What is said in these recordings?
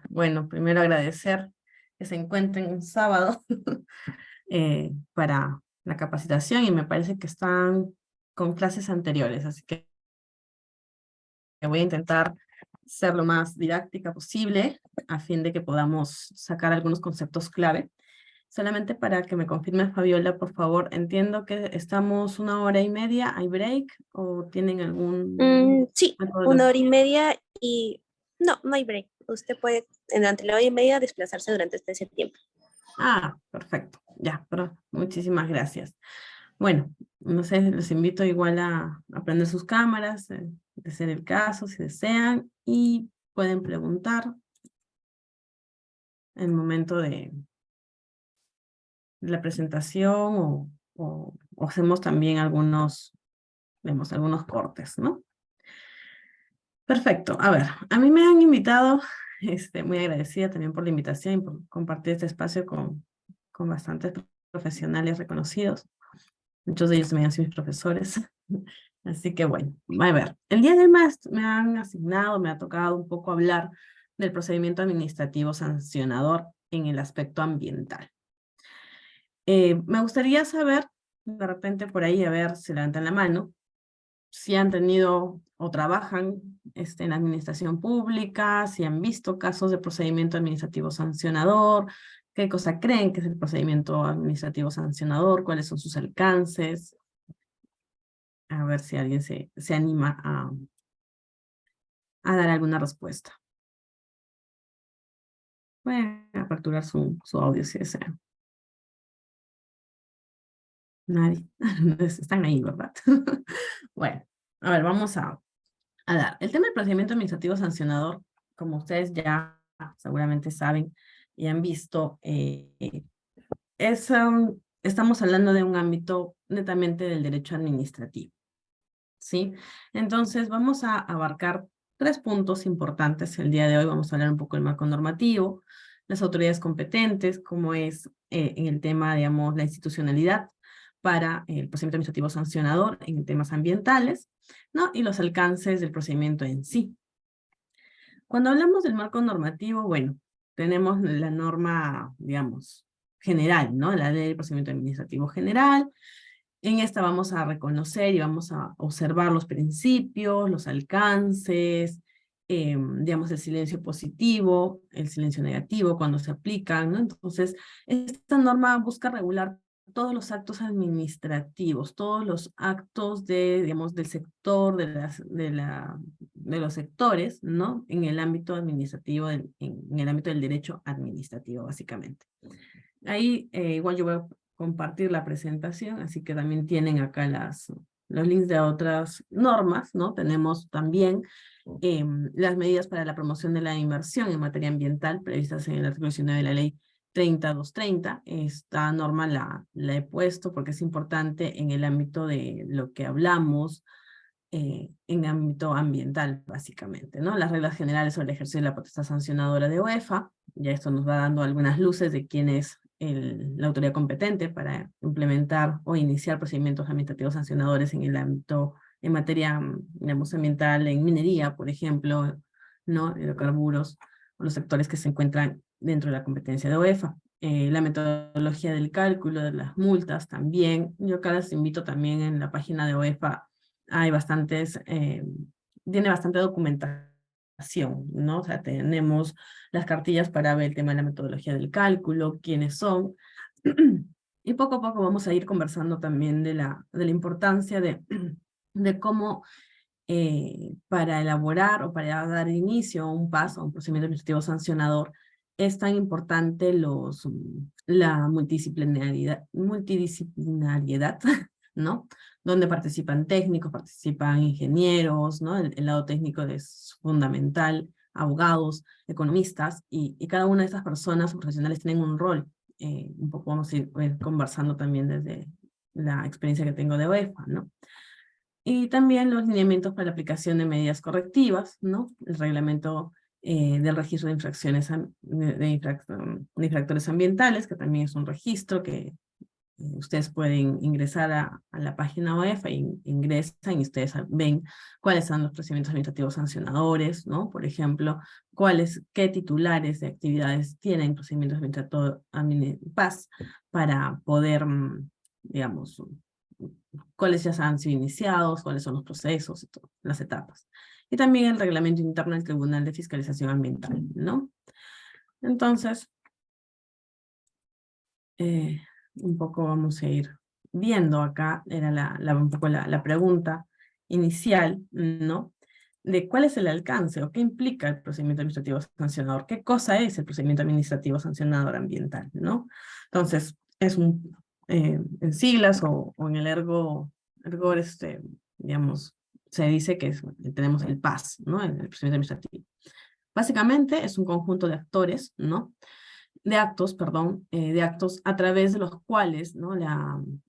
Bueno, primero agradecer que se encuentren un sábado para la capacitación y me parece que están con clases anteriores, así que voy a intentar ser lo más didáctica posible a fin de que podamos sacar algunos conceptos clave. Solamente para que me confirme, Fabiola, por favor, entiendo que estamos 1 hora y media, ¿hay break o tienen algún Sí, método? 1 hora y media y no hay break. Usted puede durante la hora y media desplazarse durante ese tiempo. Ah, perfecto, ya, pero muchísimas gracias. Bueno, no sé, los invito igual a prender sus cámaras, de ser el caso, si desean, y pueden preguntar en el momento de la presentación o hacemos también vemos algunos cortes, ¿no? Perfecto, a ver, a mí me han invitado, muy agradecida también por la invitación y por compartir este espacio con bastantes profesionales reconocidos. Muchos de ellos también han sido mis profesores. Así que bueno, a ver, el día de hoy me han asignado, me ha tocado un poco hablar del procedimiento administrativo sancionador en el aspecto ambiental. Me gustaría saber, de repente por ahí, a ver si levantan la mano, si han tenido o trabajan en la administración pública, si han visto casos de procedimiento administrativo sancionador, qué cosa creen que es el procedimiento administrativo sancionador, cuáles son sus alcances. A ver si alguien se anima a dar alguna respuesta. Pueden aperturar su audio si desean. Nadie. Están ahí, ¿verdad? Bueno, a ver, vamos a dar. El tema del procedimiento administrativo sancionador, como ustedes ya seguramente saben y han visto, estamos hablando de un ámbito netamente del derecho administrativo, ¿sí? Entonces vamos a abarcar 3 puntos importantes el día de hoy. Vamos a hablar un poco del marco normativo, las autoridades competentes, cómo es en el tema, digamos, la institucionalidad para el procedimiento administrativo sancionador en temas ambientales, ¿no? Y los alcances del procedimiento en sí. Cuando hablamos del marco normativo, bueno, tenemos la norma, digamos, general, ¿no? La ley del procedimiento administrativo general. En esta vamos a reconocer y vamos a observar los principios, los alcances, digamos, el silencio positivo, el silencio negativo cuando se aplican, ¿no? Entonces, esta norma busca regular todos los actos administrativos, todos los actos digamos, del sector, de los sectores, ¿no? En el ámbito administrativo, en el ámbito del derecho administrativo, básicamente. Ahí igual yo voy a compartir la presentación, así que también tienen acá los links de otras normas, ¿no? Tenemos también las medidas para la promoción de la inversión en materia ambiental previstas en el artículo 19 de la ley 30.230. Esta norma la he puesto porque es importante en el ámbito de lo que hablamos, en ámbito ambiental, básicamente, ¿no? Las reglas generales sobre el ejercicio de la potestad sancionadora de UEFA, ya esto nos va dando algunas luces de quién es la autoridad competente para implementar o iniciar procedimientos administrativos sancionadores en el ámbito, en materia, digamos, ambiental, en minería, por ejemplo, ¿no? Hidrocarburos, o los sectores que se encuentran dentro de la competencia de UEFA. La metodología del cálculo de las multas también. Yo acá les invito también en la página de UEFA, hay tiene bastante documentación, ¿no? O sea, tenemos las cartillas para ver el tema de la metodología del cálculo, quiénes son, y poco a poco vamos a ir conversando también de la importancia de cómo para elaborar o para dar inicio a un paso, a un procedimiento administrativo sancionador, es tan importante la multidisciplinariedad, ¿no? Donde participan técnicos, participan ingenieros, ¿no? El lado técnico es fundamental, abogados, economistas, y cada una de estas personas profesionales tienen un rol. Un poco vamos a ir conversando también desde la experiencia que tengo de UEFA, ¿no? Y también los lineamientos para la aplicación de medidas correctivas, ¿no? El reglamento del registro de infracciones, de infractores ambientales, que también es un registro que ustedes pueden ingresar a la página UEFA, ingresan y ustedes ven cuáles son los procedimientos administrativos sancionadores, ¿no? Por ejemplo, qué titulares de actividades tienen procedimientos administrativos PAS para poder, digamos, cuáles ya han sido iniciados, cuáles son los procesos, y todo, las etapas. Y también el reglamento interno del Tribunal de Fiscalización Ambiental, ¿no? Entonces, un poco vamos a ir viendo acá, era un poco la pregunta inicial, ¿no? De cuál es el alcance o qué implica el procedimiento administrativo sancionador, qué cosa es el procedimiento administrativo sancionador ambiental, ¿no? Entonces, es en siglas o en el ergor, digamos, se dice que tenemos el PAS, ¿no? El procedimiento administrativo. Básicamente es un conjunto de actores, ¿no? De actos a través de los cuales, ¿no?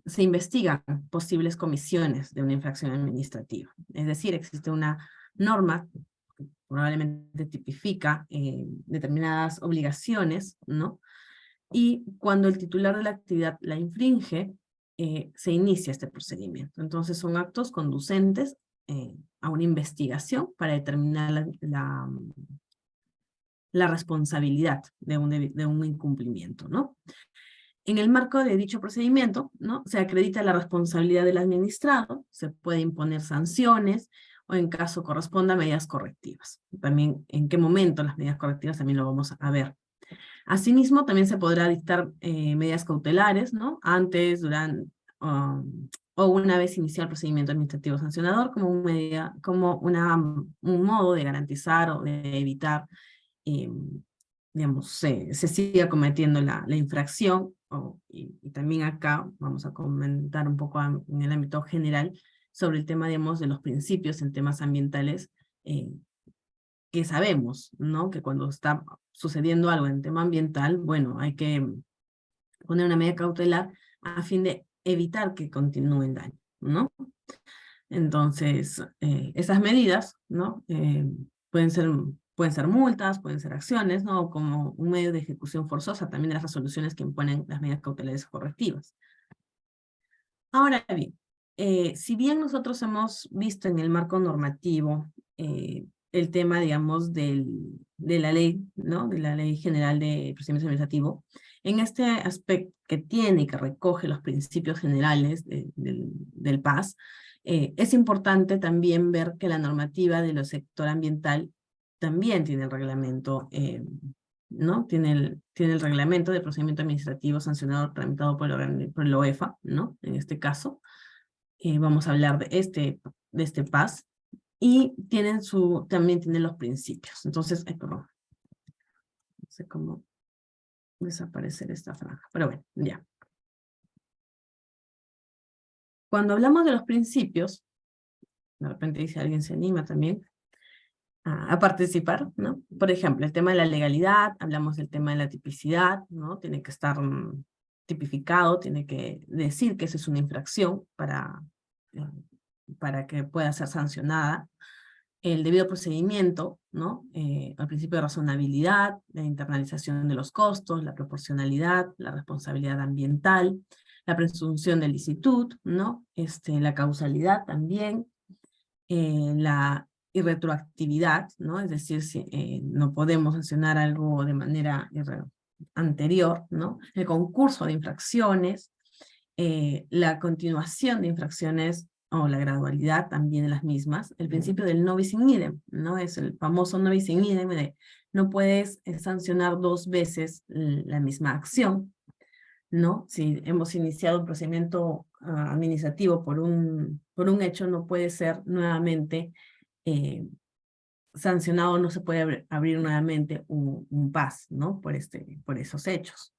Se investigan posibles comisiones de una infracción administrativa. Es decir, existe una norma que probablemente tipifica determinadas obligaciones, ¿no? Y cuando el titular de la actividad la infringe, se inicia este procedimiento. Entonces son actos conducentes a una investigación para determinar la responsabilidad de un incumplimiento, ¿no? En el marco de dicho procedimiento, ¿no? Se acredita la responsabilidad del administrado, se puede imponer sanciones o en caso corresponda medidas correctivas. También en qué momento las medidas correctivas también lo vamos a ver. Asimismo, también se podrá dictar medidas cautelares, ¿no? Antes, durante o una vez iniciado el procedimiento administrativo sancionador como un modo de garantizar o de evitar digamos, se siga cometiendo la infracción, y también acá vamos a comentar un poco en el ámbito general sobre el tema, digamos, de los principios en temas ambientales, que sabemos, ¿no? Que cuando está sucediendo algo en tema ambiental, bueno, hay que poner una medida cautelar a fin de evitar que continúe el daño, ¿no? Entonces, esas medidas, ¿no? Pueden ser multas, pueden ser acciones, ¿no? Como un medio de ejecución forzosa, también de las resoluciones que imponen las medidas cautelares correctivas. Ahora bien, si bien nosotros hemos visto en el marco normativo el tema, digamos, de la ley, ¿no? De la Ley General de Procedimiento Administrativo, en este aspecto que tiene y que recoge los principios generales del PAS, es importante también ver que la normativa de lo sector ambiental también tiene el reglamento, ¿no? Tiene el reglamento de procedimiento administrativo sancionador tramitado por el OEFA, ¿no? En este caso, vamos a hablar de este PAS, y también tienen los principios. Entonces, perdón, no sé cómo desaparecer esta franja, pero bueno, ya. Cuando hablamos de los principios, de repente si alguien se anima también a participar, ¿no? Por ejemplo, el tema de la legalidad, hablamos del tema de la tipicidad, ¿no? Tiene que estar tipificado, tiene que decir que eso es una infracción para que pueda ser sancionada. El debido procedimiento, ¿no? El principio de razonabilidad, la internalización de los costos, la proporcionalidad, la responsabilidad ambiental, la presunción de licitud, ¿no? La causalidad también, la irretroactividad, ¿no? Es decir, si no podemos sancionar algo de manera anterior, ¿no? El concurso de infracciones, la continuación de infracciones o la gradualidad también de las mismas, el principio del no bis in idem, ¿no? Es el famoso no bis in idem de no puedes sancionar dos veces la misma acción, ¿no? Si hemos iniciado un procedimiento administrativo por un hecho, no puede ser nuevamente sancionado, no se puede abrir nuevamente un PAS, ¿no? Por esos hechos.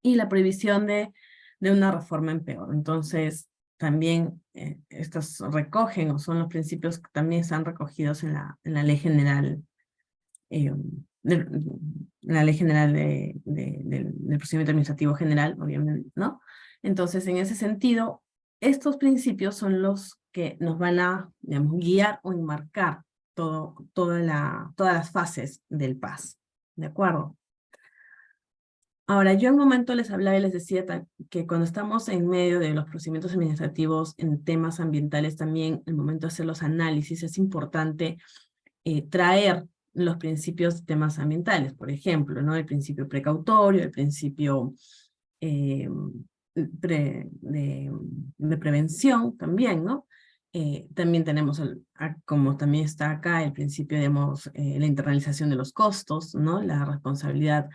Y la prohibición de una reforma en peor. Entonces, también estos recogen, o son los principios que también están recogidos en la Ley General, la Ley General del Procedimiento Administrativo General, obviamente, ¿no? Entonces, en ese sentido, estos principios son los que nos van a, digamos, guiar o enmarcar todas las fases del PAS, ¿de acuerdo? Ahora, yo en un momento les hablaba y les decía que cuando estamos en medio de los procedimientos administrativos en temas ambientales también, el momento de hacer los análisis, es importante traer los principios de temas ambientales, por ejemplo, ¿no? El principio precautorio, el principio eh, de prevención también, ¿no? También tenemos, como también está acá, el principio, digamos, la internalización de los costos, ¿no? La responsabilidad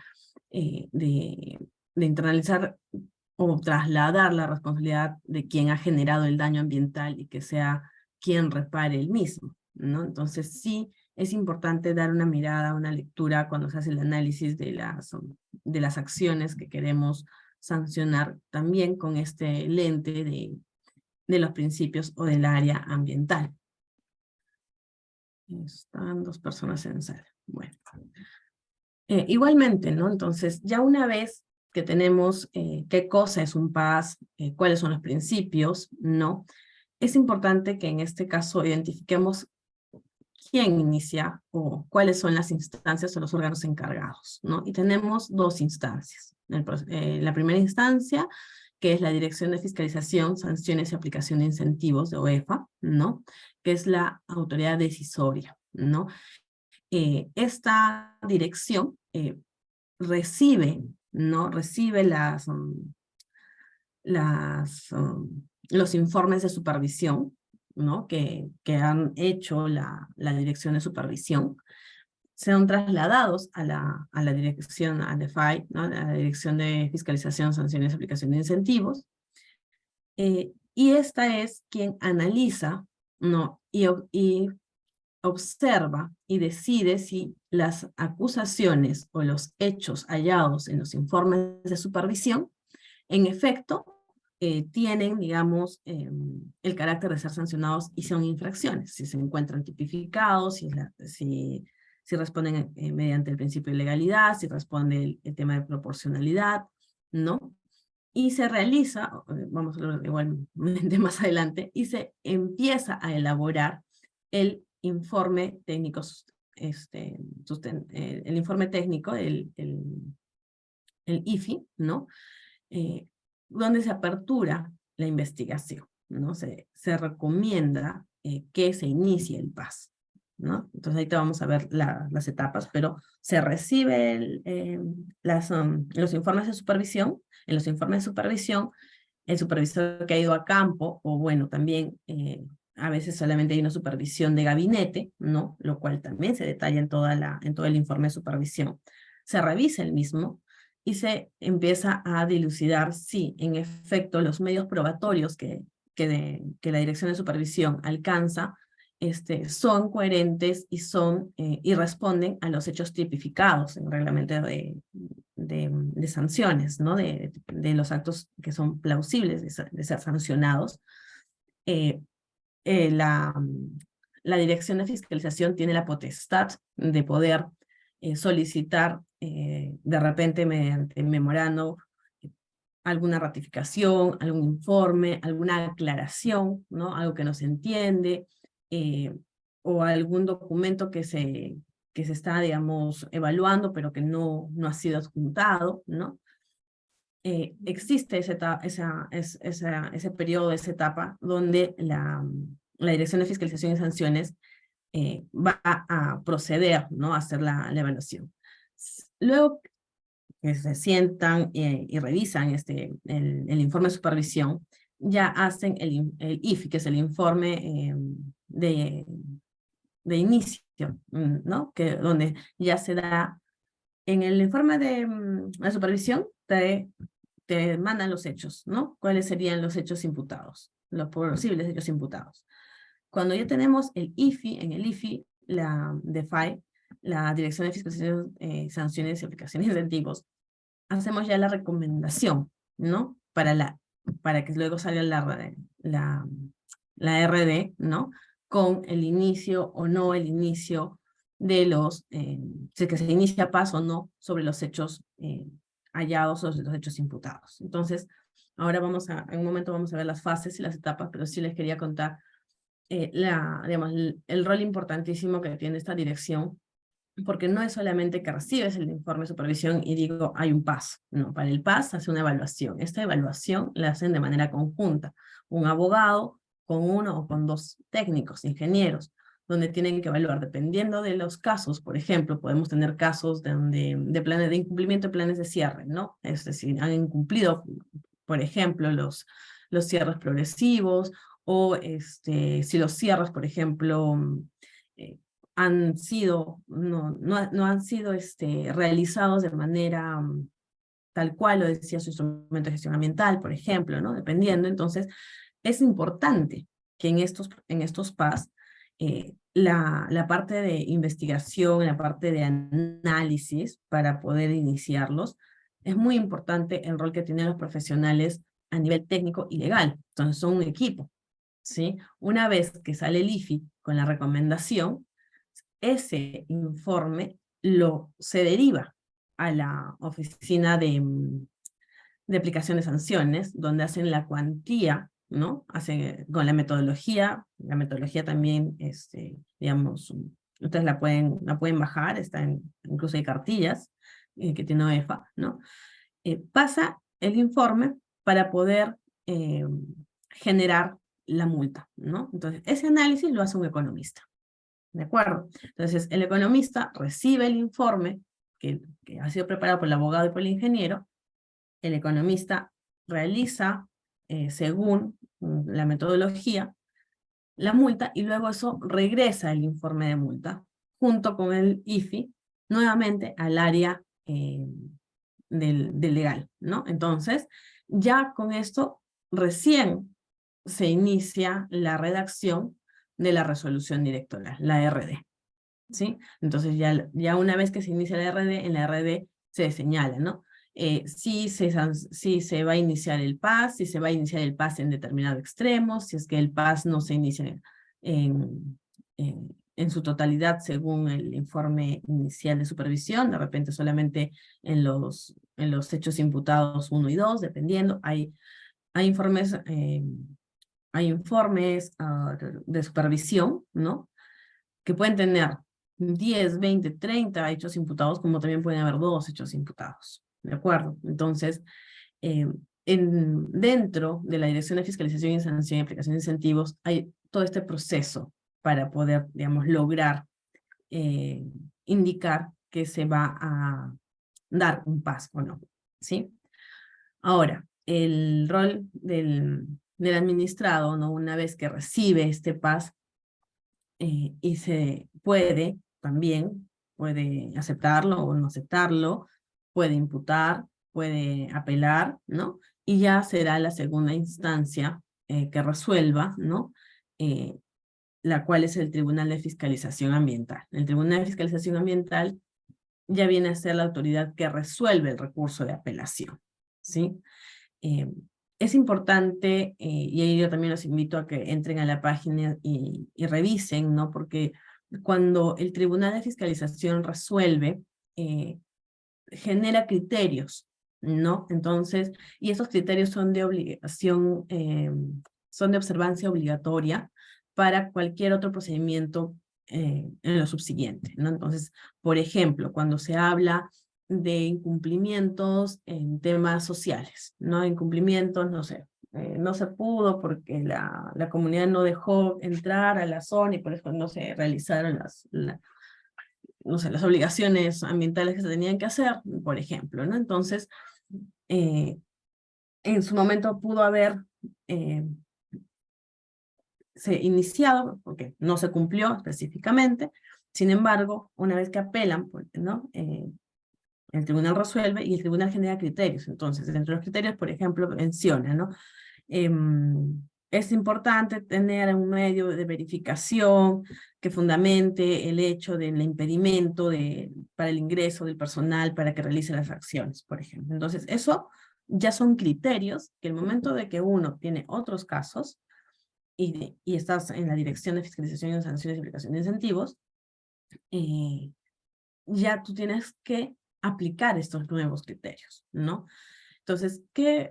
de internalizar o trasladar la responsabilidad de quien ha generado el daño ambiental y que sea quien repare el mismo, ¿no? Entonces sí es importante dar una mirada, una lectura cuando se hace el análisis de las acciones que queremos sancionar también con este lente de los principios o del área ambiental. Están 2 personas en sala. Bueno. Igualmente, ¿no? Entonces, ya una vez que tenemos qué cosa es un PAS, cuáles son los principios, ¿no? Es importante que en este caso identifiquemos quién inicia o cuáles son las instancias o los órganos encargados, ¿no? Y tenemos 2 instancias. La primera instancia, que es la Dirección de Fiscalización, Sanciones y Aplicación de Incentivos de OEFA, ¿no? Que es la autoridad decisoria, ¿no? Esta dirección recibe, ¿no? Recibe los informes de supervisión, ¿no? Que han hecho la dirección de supervisión, sean trasladados a la dirección, a DEFI, ¿no? A la Dirección de Fiscalización, Sanciones y Aplicación de Incentivos, y esta es quien analiza, ¿no? Y observa y decide si las acusaciones o los hechos hallados en los informes de supervisión, en efecto, tienen, digamos, el carácter de ser sancionados y son infracciones, si se encuentran tipificados, si responden mediante el principio de legalidad, si responde el tema de proporcionalidad, ¿no? Y se realiza, vamos a hablar igualmente más adelante, y se empieza a elaborar el informe técnico, el informe técnico, el IFI, ¿no? Donde se apertura la investigación, ¿no? Se recomienda que se inicie el PAS, ¿no? Entonces ahorita vamos a ver las etapas, pero se recibe los informes de supervisión. En los informes de supervisión, el supervisor que ha ido a campo, o bueno, también a veces solamente hay una supervisión de gabinete, ¿no? Lo cual también se detalla en todo el informe de supervisión. Se revisa el mismo y se empieza a dilucidar si en efecto los medios probatorios que la Dirección de Supervisión alcanza son coherentes y responden a los hechos tipificados en el reglamento de sanciones, ¿no? De los actos que son plausibles de ser sancionados. La Dirección de Fiscalización tiene la potestad de poder solicitar de repente mediante memorando alguna ratificación, algún informe, alguna aclaración, ¿no? Algo que no se entiende, o algún documento que se está, digamos, evaluando, pero que no ha sido adjuntado, ¿no? Existe ese periodo, esa etapa, donde la Dirección de Fiscalización y Sanciones va a proceder, ¿no? A hacer la evaluación. Luego que se sientan y revisan el informe de supervisión, ya hacen el IFI, que es el informe de inicio, ¿no? Donde ya se da, en el informe de la supervisión, te mandan los hechos, ¿no? ¿Cuáles serían los hechos imputados? Los posibles hechos imputados. Cuando ya tenemos el IFI, en el IFI, la DEFI, la Dirección de Fiscalización, Sanciones y Aplicaciones de Incentivos, hacemos ya la recomendación, ¿no? Para que luego salga la RD, ¿no? Con el inicio o no el inicio de si que se inicia PAS o no sobre los hechos hallados o los hechos imputados. Entonces, ahora en un momento vamos a ver las fases y las etapas, pero sí les quería contar digamos, el rol importantísimo que tiene esta dirección porque no es solamente que recibes el informe de supervisión y digo, hay un PAS. No, para el PAS hace una evaluación. Esta evaluación la hacen de manera conjunta. Un abogado con uno o con dos técnicos, ingenieros, donde tienen que evaluar, dependiendo de los casos. Por ejemplo, podemos tener casos de planes de incumplimiento de planes de cierre, ¿no? Es decir, han incumplido, por ejemplo, los cierres progresivos, o si los cierres, por ejemplo, han sido, no han sido realizados de manera tal cual lo decía su instrumento de gestión ambiental, por ejemplo, ¿no? Dependiendo. Entonces, es importante que en estos PAS la parte de investigación, la parte de análisis para poder iniciarlos, es muy importante el rol que tienen los profesionales a nivel técnico y legal. Entonces, son un equipo, ¿sí? Una vez que sale el IFI con la recomendación, ese informe se deriva a la oficina de aplicación de sanciones, donde hacen la cuantía, ¿no? Hacen con la metodología también, digamos, ustedes la pueden bajar, incluso hay cartillas que tiene OEFA, ¿no? Pasa el informe para poder generar la multa, ¿no? Entonces, ese análisis lo hace un economista. ¿De acuerdo? Entonces, el economista recibe el informe que ha sido preparado por el abogado y por el ingeniero. El economista realiza, según la metodología, la multa, y luego eso regresa el informe de multa, junto con el IFI, nuevamente al área del legal, ¿no? Entonces, ya con esto, recién se inicia la redacción de la resolución directoral, la RD, ¿sí? Entonces ya una vez que se inicia la RD, en la RD se señala, ¿no? Si se va a iniciar el PAS, si se va a iniciar el PAS en determinado extremo, si es que el PAS no se inicia en su totalidad según el informe inicial de supervisión, de repente solamente en los hechos imputados 1 y 2, dependiendo. Hay informes de supervisión, ¿no? Que pueden tener 10, 20, 30 hechos imputados, como también pueden haber 2 hechos imputados, ¿de acuerdo? Entonces, dentro de la Dirección de Fiscalización y Sanción y Aplicación de Incentivos, hay todo este proceso para poder, digamos, lograr indicar que se va a dar un PAS o no, ¿sí? Ahora, el rol del administrado, ¿no? Una vez que recibe este PAS, y se puede aceptarlo o no aceptarlo, puede imputar, puede apelar, ¿no? Y ya será la segunda instancia que resuelva, ¿no? La cual es el Tribunal de Fiscalización Ambiental. El Tribunal de Fiscalización Ambiental ya viene a ser la autoridad que resuelve el recurso de apelación, ¿sí? Es importante, y ahí yo también los invito a que entren a la página y revisen, ¿no? Porque cuando el Tribunal de Fiscalización resuelve, genera criterios, ¿no? Entonces, y esos criterios son de obligación, son de observancia obligatoria para cualquier otro procedimiento en lo subsiguiente, ¿no? Entonces, por ejemplo, cuando se habla de incumplimientos en temas sociales, ¿no? Incumplimientos, no sé, no se pudo porque la comunidad no dejó entrar a la zona y por eso no se realizaron no sé, las obligaciones ambientales que se tenían que hacer, por ejemplo, ¿no? Entonces, en su momento pudo haber se iniciado, porque no se cumplió específicamente. Sin embargo, una vez que apelan, ¿no? El tribunal resuelve y el tribunal genera criterios. Entonces, entre los criterios, por ejemplo, menciona, ¿no? Es importante tener un medio de verificación que fundamente el hecho del impedimento para el ingreso del personal para que realice las acciones, por ejemplo. Entonces, eso ya son criterios que el momento de que uno tiene otros casos y estás en la Dirección de Fiscalización de Sanciones y Aplicación de Incentivos, ya tú tienes que aplicar estos nuevos criterios, ¿no? Entonces,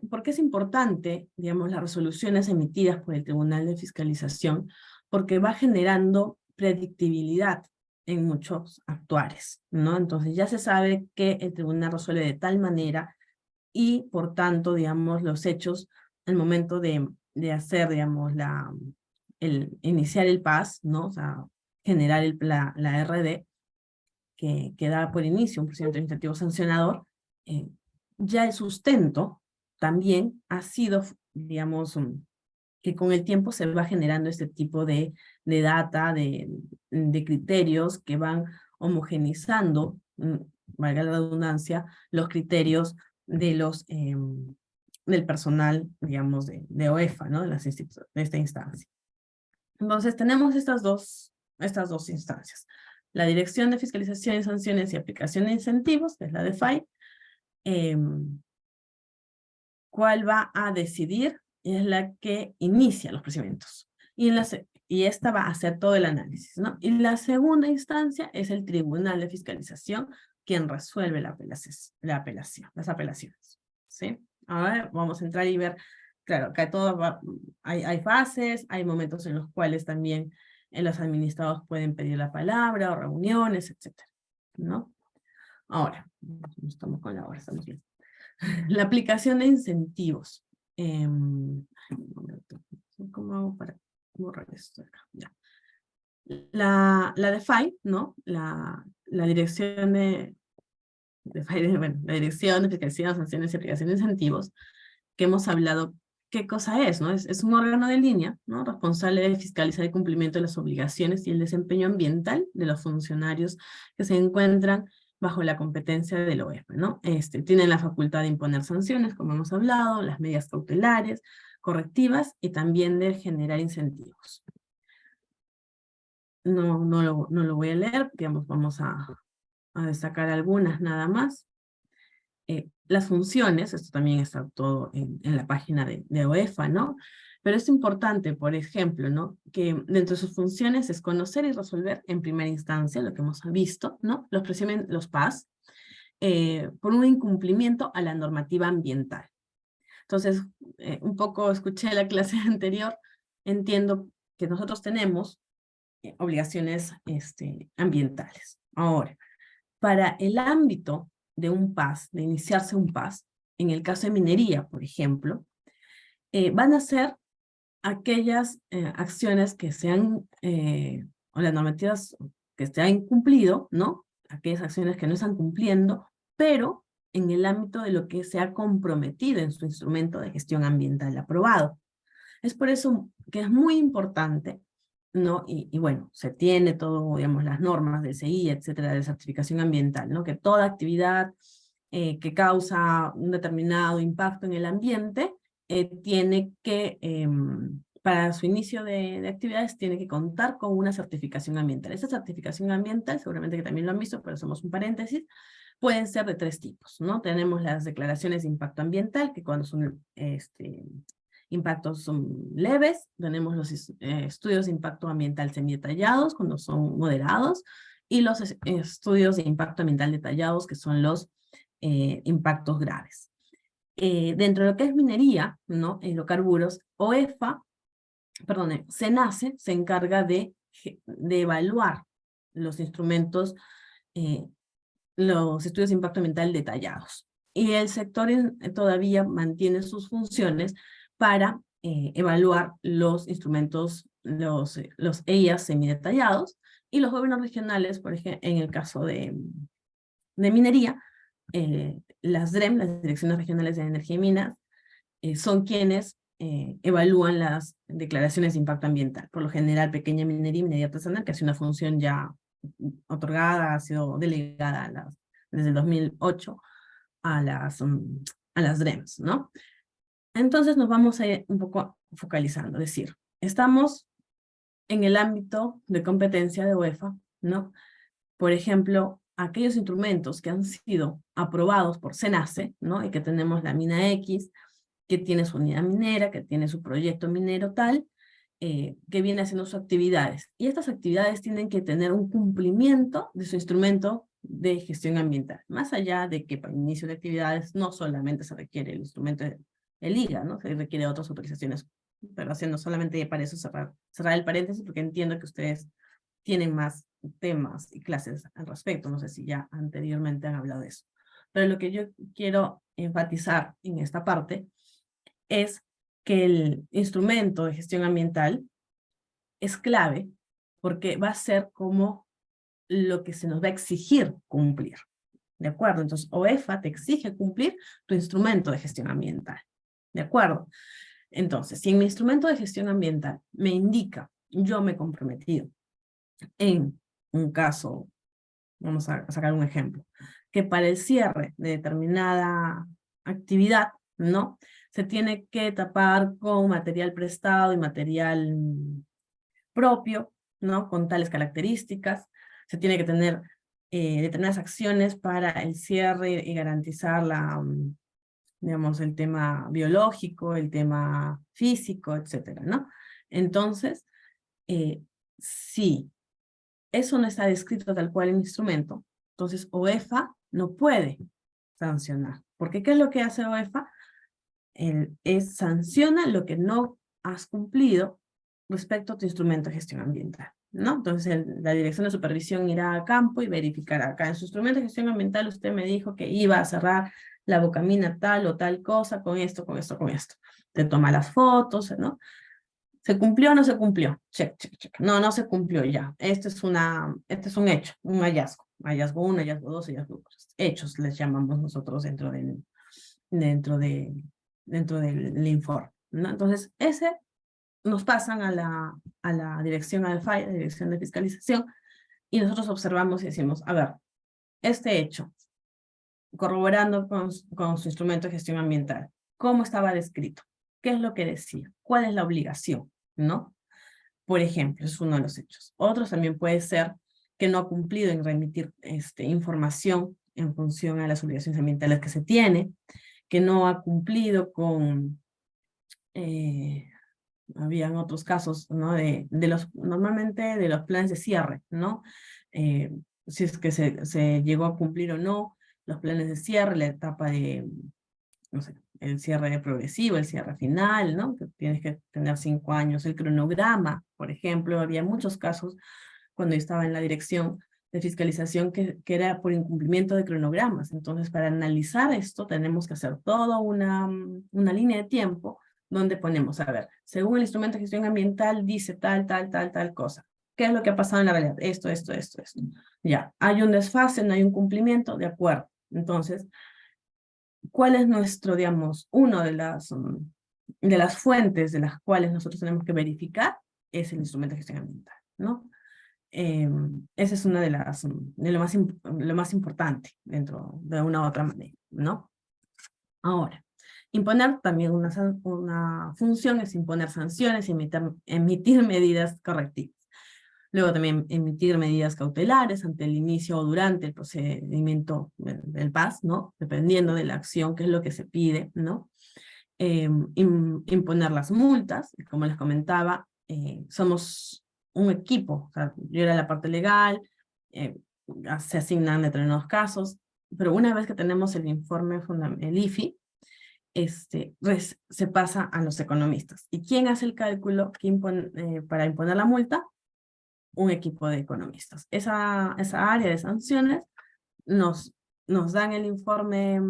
¿por qué es importante, digamos, las resoluciones emitidas por el Tribunal de Fiscalización? Porque va generando predictibilidad en muchos actuares, ¿no? Entonces ya se sabe que el tribunal resuelve de tal manera y por tanto, digamos, los hechos, el momento de hacer, digamos, iniciar el PAS, ¿no? O sea, generar la RD, que da por inicio un procedimiento administrativo sancionador, ya el sustento también ha sido, digamos, que con el tiempo se va generando este tipo de data, de criterios que van homogenizando, valga la redundancia, los criterios de del personal, digamos, de OEFA, ¿no? De esta instancia. Entonces, tenemos estas dos instancias. La Dirección de Fiscalización y Sanciones y Aplicación de Incentivos, que es la DFAI, cuál va a decidir, es la que inicia los procedimientos. Y esta va a hacer todo el análisis, ¿no? Y la segunda instancia es el Tribunal de Fiscalización, quien resuelve las apelaciones, ¿sí? Ahora vamos a entrar y ver, claro, acá hay fases, hay momentos en los cuales también los administrados pueden pedir la palabra o reuniones, etcétera, ¿no? Ahora, no estamos con la hora, estamos bien. La aplicación de incentivos. ¿Cómo hago para borrar esto de acá? Ya. La DFAI, ¿no? La Dirección bueno, la Dirección de Fiscalización, Sanciones y Aplicación de Incentivos, que hemos hablado qué cosa es, ¿no? Es un órgano de línea, ¿no? Responsable de fiscalizar el cumplimiento de las obligaciones y el desempeño ambiental de los funcionarios que se encuentran bajo la competencia del OEFA, ¿no? Tienen la facultad de imponer sanciones, como hemos hablado, las medidas cautelares, correctivas y también de generar incentivos. No lo voy a leer, digamos, vamos a destacar algunas nada más. Las funciones, esto también está todo en la página de OEFA, ¿no? Pero es importante, por ejemplo, ¿no? Que dentro de sus funciones es conocer y resolver en primera instancia, lo que hemos visto, ¿no? Los PAS, por un incumplimiento a la normativa ambiental. Entonces, un poco escuché la clase anterior, entiendo que nosotros tenemos obligaciones ambientales. Ahora, para el ámbito de un PAS, de iniciarse un PAS, en el caso de minería, por ejemplo, van a ser aquellas acciones que o las normativas que se han incumplido, ¿no? Aquellas acciones que no están cumpliendo, pero en el ámbito de lo que se ha comprometido en su instrumento de gestión ambiental aprobado. Es por eso que es muy importante, ¿no? Y bueno, se tiene todo, digamos, las normas del CI, etcétera, de certificación ambiental, ¿no? Que toda actividad que causa un determinado impacto en el ambiente tiene que, para su inicio de actividades, tiene que contar con una certificación ambiental. Esa certificación ambiental, seguramente que también lo han visto, pero hacemos un paréntesis, pueden ser de 3 tipos, ¿no? Tenemos las declaraciones de impacto ambiental, que cuando son impactos son leves, tenemos los estudios de impacto ambiental semidetallados, cuando son moderados, y los estudios de impacto ambiental detallados, que son los impactos graves. Dentro de lo que es minería, ¿no? Hidrocarburos, SENACE se encarga de evaluar los instrumentos, los estudios de impacto ambiental detallados. Y el sector todavía mantiene sus funciones para evaluar los instrumentos, los EIAs semidetallados, y los gobiernos regionales, por ejemplo, en el caso de minería, las DREM, las Direcciones Regionales de Energía y Minas, son quienes evalúan las declaraciones de impacto ambiental. Por lo general, pequeña minería y minería artesanal, que hace una función ya otorgada, ha sido delegada desde el 2008 a las DREMs, ¿no? Entonces nos vamos a ir un poco focalizando, es decir, estamos en el ámbito de competencia de OEFA, ¿no? Por ejemplo, aquellos instrumentos que han sido aprobados por SENACE, ¿no? Y que tenemos la mina X, que tiene su unidad minera, que tiene su proyecto minero tal, que viene haciendo sus actividades. Y estas actividades tienen que tener un cumplimiento de su instrumento de gestión ambiental. Más allá de que para el inicio de actividades no solamente se requiere el instrumento del IGA, ¿no? Se requiere otras autorizaciones, pero haciendo solamente para eso cerrar el paréntesis, porque entiendo que ustedes tienen más temas y clases al respecto, no sé si ya anteriormente han hablado de eso. Pero lo que yo quiero enfatizar en esta parte es que el instrumento de gestión ambiental es clave porque va a ser como lo que se nos va a exigir cumplir. ¿De acuerdo? Entonces, OEFA te exige cumplir tu instrumento de gestión ambiental. ¿De acuerdo? Entonces, si en mi instrumento de gestión ambiental me indica, yo me he comprometido en un caso, vamos a sacar un ejemplo, que para el cierre de determinada actividad, ¿no? Se tiene que tapar con material prestado y material propio, ¿no? Con tales características. Se tiene que tener determinadas acciones para el cierre y garantizar digamos, el tema biológico, el tema físico, etcétera, ¿no? Entonces, si eso no está descrito tal cual en el instrumento, entonces OEFA no puede sancionar. Porque ¿qué es lo que hace OEFA? Sanciona lo que no has cumplido respecto a tu instrumento de gestión ambiental, ¿no? Entonces la Dirección de Supervisión irá a campo y verificará. Acá en su instrumento de gestión ambiental usted me dijo que iba a cerrar la bocamina tal o tal cosa con esto, con esto, con esto. Te toma las fotos, ¿no? ¿Se cumplió o no se cumplió? Check, check, check. No, no se cumplió ya. Este es un hecho, un hallazgo. Hallazgo 1, hallazgo 2, hallazgo 3. Hechos les llamamos nosotros dentro del informe, ¿no? Entonces, ese nos pasan a la dirección ADFAI, la Dirección de Fiscalización, y nosotros observamos y decimos, a ver, este hecho, corroborando con su instrumento de gestión ambiental, ¿cómo estaba descrito? ¿Qué es lo que decía? ¿Cuál es la obligación? ¿No? Por ejemplo, es uno de los hechos. Otros también puede ser que no ha cumplido en remitir información en función a las obligaciones ambientales que se tiene, que no ha cumplido con, habían otros casos, ¿no? Normalmente de los planes de cierre, ¿no? Si es que se llegó a cumplir o no los planes de cierre, la etapa de, no sé, el cierre progresivo, el cierre final, ¿no? Que tienes que tener 5 años, el cronograma, por ejemplo, había muchos casos cuando yo estaba en la dirección de fiscalización que era por incumplimiento de cronogramas. Entonces, para analizar esto, tenemos que hacer toda una línea de tiempo donde ponemos, a ver, según el instrumento de gestión ambiental, dice tal, tal, tal, tal cosa. ¿Qué es lo que ha pasado en la realidad? Esto, esto, esto, esto. Ya, hay un desfase, no hay un cumplimiento, de acuerdo. Entonces, ¿cuál es nuestro, digamos, una de las fuentes de las cuales nosotros tenemos que verificar? Es el instrumento de gestión ambiental, ¿no? Esa es una de lo más importante dentro de una u otra manera, ¿no? Ahora, imponer también una función es imponer sanciones y emitir medidas correctivas. Luego también emitir medidas cautelares ante el inicio o durante el procedimiento del PAS, ¿no? Dependiendo de la acción, qué es lo que se pide, ¿no? Imponer las multas, como les comentaba, somos un equipo, o sea, yo era la parte legal, se asignan determinados casos, pero una vez que tenemos el informe, el IFI, se pasa a los economistas. ¿Y quién hace el cálculo para imponer la multa? Un equipo de economistas. Esa área de sanciones nos dan el informe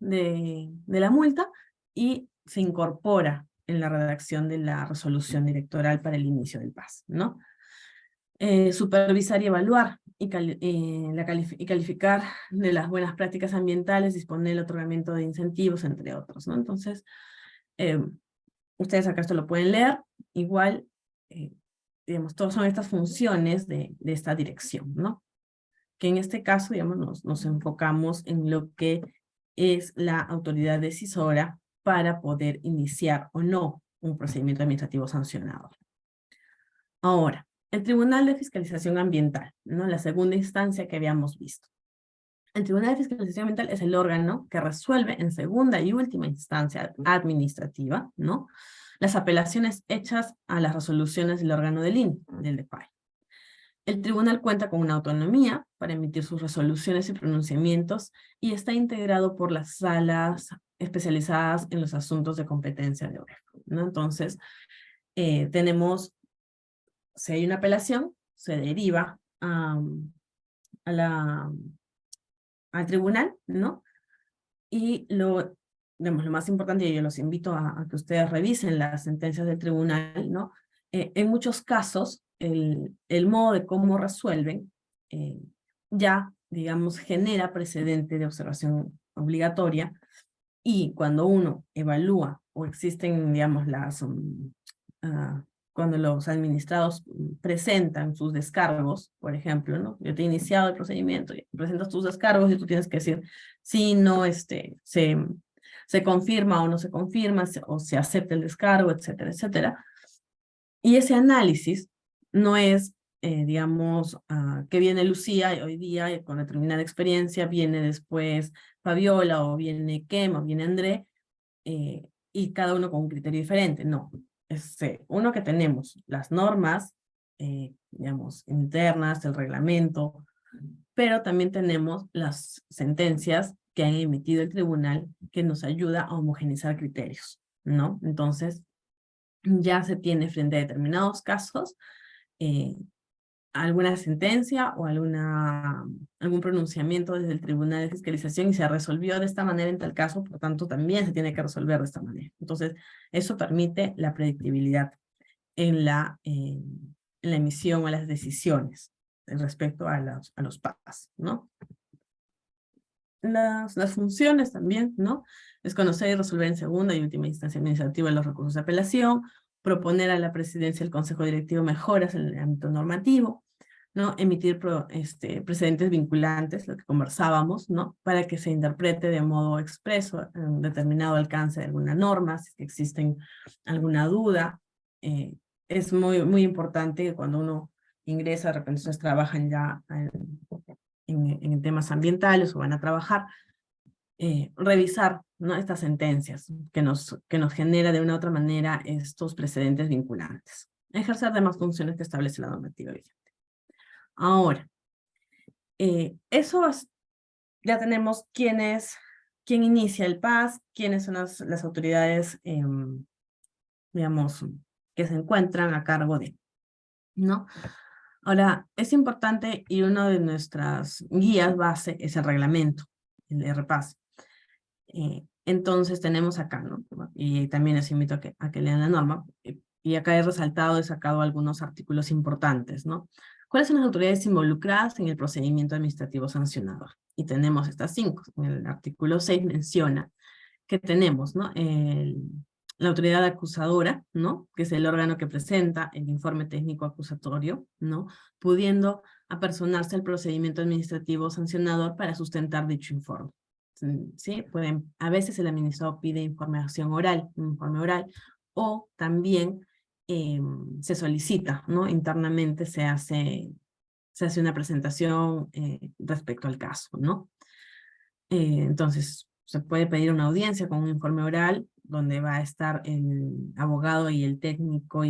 de la multa y se incorpora en la redacción de la resolución directoral para el inicio del PAS, ¿no? Supervisar y evaluar y calificar de las buenas prácticas ambientales, disponer el otorgamiento de incentivos, entre otros, ¿no? Entonces, ustedes acá esto lo pueden leer, igual, digamos, todas son estas funciones de esta dirección, ¿no? Que en este caso, digamos, nos enfocamos en lo que es la autoridad decisora para poder iniciar o no un procedimiento administrativo sancionador. Ahora, el Tribunal de Fiscalización Ambiental, ¿no? La segunda instancia que habíamos visto. El Tribunal de Fiscalización Ambiental es el órgano que resuelve en segunda y última instancia administrativa, ¿no? Las apelaciones hechas a las resoluciones del órgano del INE, del DEPAI. El tribunal cuenta con una autonomía para emitir sus resoluciones y pronunciamientos y está integrado por las salas especializadas en los asuntos de competencia de OEFA, ¿no? Entonces, tenemos, si hay una apelación, se deriva a la, al tribunal, ¿no? Y digamos, lo más importante, y yo los invito a que ustedes revisen las sentencias del tribunal, ¿no? En muchos casos, el modo de cómo resuelven ya, digamos, genera precedente de observación obligatoria, y cuando uno evalúa o existen, digamos, cuando los administrados presentan sus descargos, por ejemplo, ¿no? Yo te he iniciado el procedimiento, y presentas tus descargos y tú tienes que decir si no se confirma o no se confirma, o se acepta el descargo, etcétera, etcétera. Y ese análisis no es, digamos, que viene Lucía hoy día con determinada experiencia, viene después Fabiola, o viene Kem, o viene André, y cada uno con un criterio diferente. No, es uno que tenemos las normas, digamos, internas, el reglamento, pero también tenemos las sentencias que han emitido el tribunal que nos ayuda a homogeneizar criterios, ¿no? Entonces, ya se tiene frente a determinados casos alguna sentencia o algún pronunciamiento desde el Tribunal de Fiscalización y se resolvió de esta manera en tal caso, por tanto también se tiene que resolver de esta manera. Entonces, eso permite la predictibilidad en la emisión o las decisiones respecto a los PAS, ¿no? Las funciones también, ¿no? Es conocer y resolver en segunda y última instancia administrativa los recursos de apelación, proponer a la presidencia del Consejo Directivo mejoras en el ámbito normativo, ¿no? Emitir precedentes vinculantes, lo que conversábamos, ¿no? Para que se interprete de modo expreso un determinado alcance de alguna norma, si existen alguna duda. Es muy, muy importante que cuando uno ingresa, de repente ustedes trabajan ya en temas ambientales o van a trabajar, revisar, ¿no? Estas sentencias que nos genera de una u otra manera estos precedentes vinculantes. Ejercer demás funciones que establece la normativa vigente. Ahora, ya tenemos quién inicia el PAS, quiénes son las autoridades, digamos, que se encuentran a cargo de, ¿no? Ahora, es importante, y una de nuestras guías base es el reglamento, el RPAS. Entonces tenemos acá, ¿no? Y también les invito a que lean la norma, y acá he resaltado y sacado algunos artículos importantes, ¿no? ¿Cuáles son las autoridades involucradas en el procedimiento administrativo sancionador? Y tenemos estas 5. En el artículo 6 menciona que tenemos, ¿no? La autoridad acusadora, ¿no? Que es el órgano que presenta el informe técnico acusatorio, ¿no? Pudiendo apersonarse al procedimiento administrativo sancionador para sustentar dicho informe. ¿Sí? A veces el administrador pide información oral, un informe oral, o también se solicita, ¿no? Internamente se hace una presentación respecto al caso, ¿no? Entonces, se puede pedir una audiencia con un informe oral donde va a estar el abogado y el técnico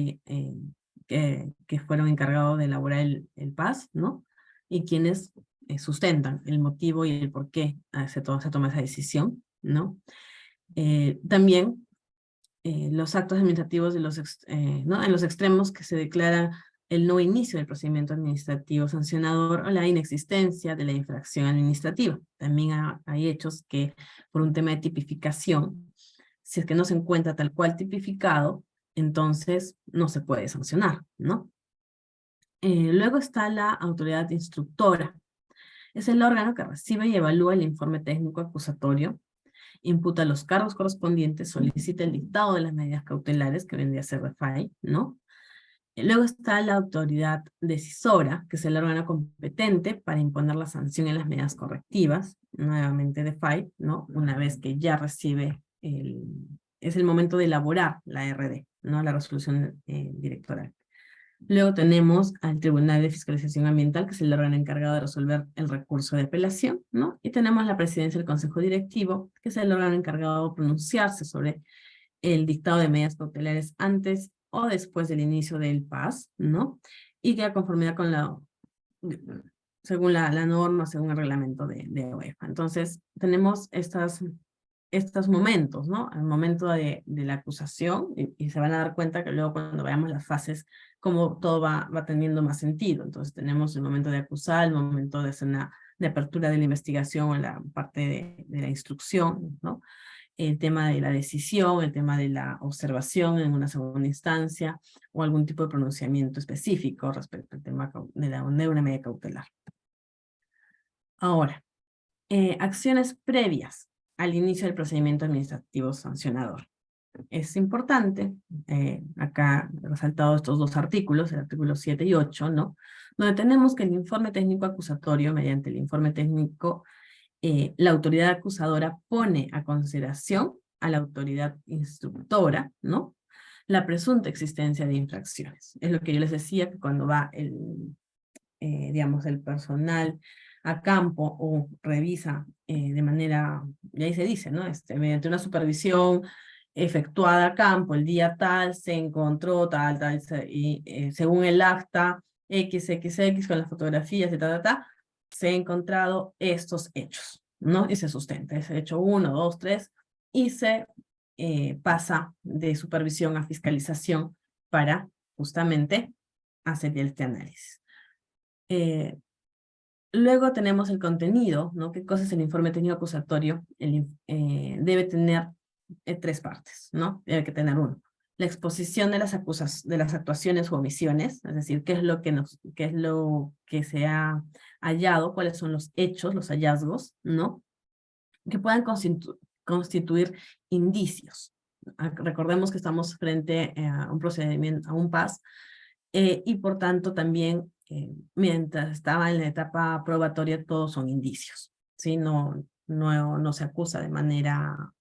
que fueron encargados de elaborar el PAS, ¿no? Y quienes sustentan el motivo y el por qué se toma esa decisión, ¿no? También los actos administrativos ¿no? En los extremos que se declara el no inicio del procedimiento administrativo sancionador o la inexistencia de la infracción administrativa. También hay hechos que, por un tema de tipificación, si es que no se encuentra tal cual tipificado, entonces no se puede sancionar, ¿no? Luego está la autoridad instructora. Es el órgano que recibe y evalúa el informe técnico acusatorio, imputa los cargos correspondientes, solicita el dictado de las medidas cautelares, que vendría a ser RFAI, ¿no? Luego está la autoridad decisora, que es el órgano competente para imponer la sanción en las medidas correctivas, nuevamente de FAI, ¿no? Una vez que ya recibe es el momento de elaborar la RD, ¿no? La resolución directoral. Luego tenemos al Tribunal de Fiscalización Ambiental, que es el órgano encargado de resolver el recurso de apelación, ¿no? Y tenemos la presidencia del Consejo Directivo, que es el órgano encargado de pronunciarse sobre el dictado de medidas cautelares antes o después del inicio del PAS, ¿no? Y que a conformidad con según la norma, según el reglamento de UEFA. Entonces, tenemos estas estos momentos, ¿no? Al momento de la acusación, y se van a dar cuenta que luego cuando veamos las fases, como todo va teniendo más sentido. Entonces tenemos el momento de acusar, el momento de hacer de apertura de la investigación o la parte de la instrucción, ¿no? El tema de la decisión, el tema de la observación en una segunda instancia, o algún tipo de pronunciamiento específico respecto al tema de una medida cautelar. Ahora, acciones previas al inicio del procedimiento administrativo sancionador. Es importante, acá he resaltado estos dos artículos, el artículo 7 y 8, ¿no? Donde tenemos que el informe técnico acusatorio, mediante el informe técnico, la autoridad acusadora pone a consideración a la autoridad instructora, ¿no? La presunta existencia de infracciones. Es lo que yo les decía, que cuando va digamos, el personal a campo o revisa de manera, y ahí se dice, ¿no? Mediante una supervisión efectuada a campo, el día tal, se encontró tal, y según el acta XXX con las fotografías y se ha encontrado estos hechos, ¿no? Y se sustenta, ese hecho 1, 2, 3, y se pasa de supervisión a fiscalización para justamente hacer este análisis. Luego tenemos el contenido, ¿no? ¿Qué cosa es el informe técnico acusatorio? Debe tener 3 partes, ¿no? Debe que tener uno. La exposición de las actuaciones o omisiones, es decir, qué es lo que se ha hallado, cuáles son los hechos, los hallazgos, ¿no? Que puedan constituir indicios. Recordemos que estamos frente a un procedimiento, a un PAS, y por tanto también, mientras estaba en la etapa probatoria, todos son indicios, ¿sí? No se acusa de manera...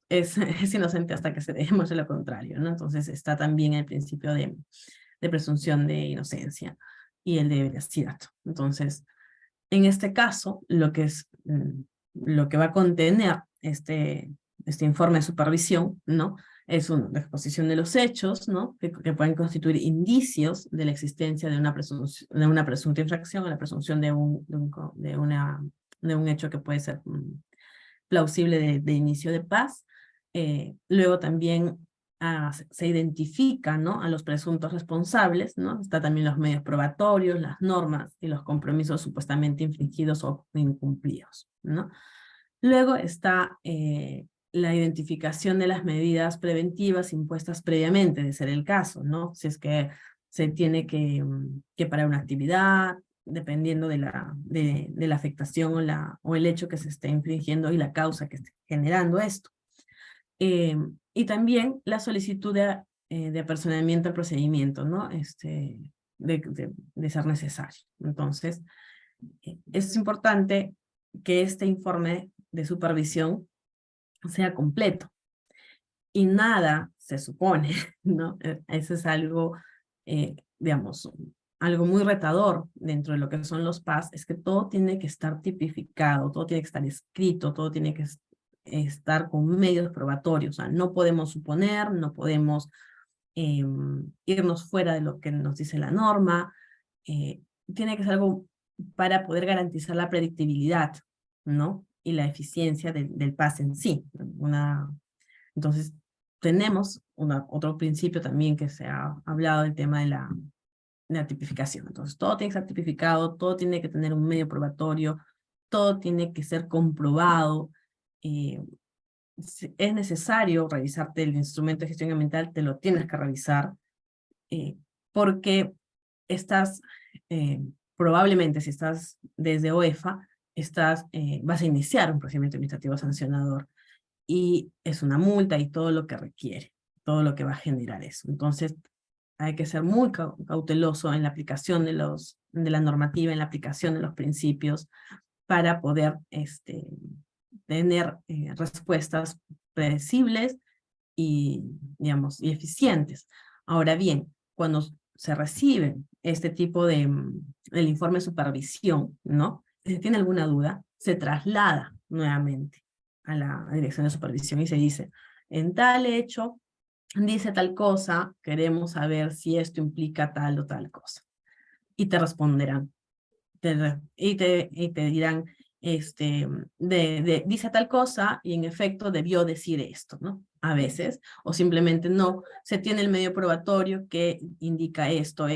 Es inocente hasta que se demuestre lo contrario, ¿no? Entonces está también el principio de presunción de inocencia y el de veracidad. Entonces, en este caso, lo que va a contener este informe de supervisión, ¿no? Es la exposición de los hechos, ¿no? Que pueden constituir indicios de la existencia de una presunta infracción, o la presunción de un hecho que puede ser plausible de inicio de paz. Luego también se identifica, ¿no? A los presuntos responsables, ¿no? Está también los medios probatorios, las normas y los compromisos supuestamente infringidos o incumplidos, ¿no? Luego está la identificación de las medidas preventivas impuestas previamente, de ser el caso, ¿no? Si es que se tiene que parar una actividad, dependiendo de la afectación o el hecho que se esté infringiendo y la causa que esté generando esto. Y también la solicitud de apersonamiento al procedimiento, ¿no? De ser necesario. Entonces, es importante que este informe de supervisión sea completo. Y nada se supone, ¿no? Eso es algo, digamos, algo muy retador dentro de lo que son los PAS, es que todo tiene que estar tipificado, todo tiene que estar escrito, todo tiene que estar con medios probatorios. O sea, no podemos suponer, no podemos irnos fuera de lo que nos dice la norma. Tiene que ser algo para poder garantizar la predictibilidad, ¿no? Y la eficiencia del PAS en sí. Entonces, tenemos otro principio también que se ha hablado del tema de la tipificación. Entonces, todo tiene que estar tipificado, todo tiene que tener un medio probatorio, todo tiene que ser comprobado. Es necesario revisarte el instrumento de gestión ambiental, te lo tienes que revisar, porque probablemente si estás desde OEFA, vas a iniciar un procedimiento administrativo sancionador, y es una multa y todo lo que requiere, todo lo que va a generar eso. Entonces, hay que ser muy cauteloso en la aplicación de la normativa, en la aplicación de los principios, para poder tener respuestas predecibles y, digamos, y eficientes. Ahora bien, cuando se recibe este tipo el informe de supervisión, ¿no? Si tiene alguna duda, se traslada nuevamente a la dirección de supervisión y se dice, en tal hecho, dice tal cosa, queremos saber si esto implica tal o tal cosa. Y te responderán. Y te dirán, dice tal cosa y en efecto debió decir esto, ¿no? A veces, o simplemente no se tiene el medio probatorio que indica esto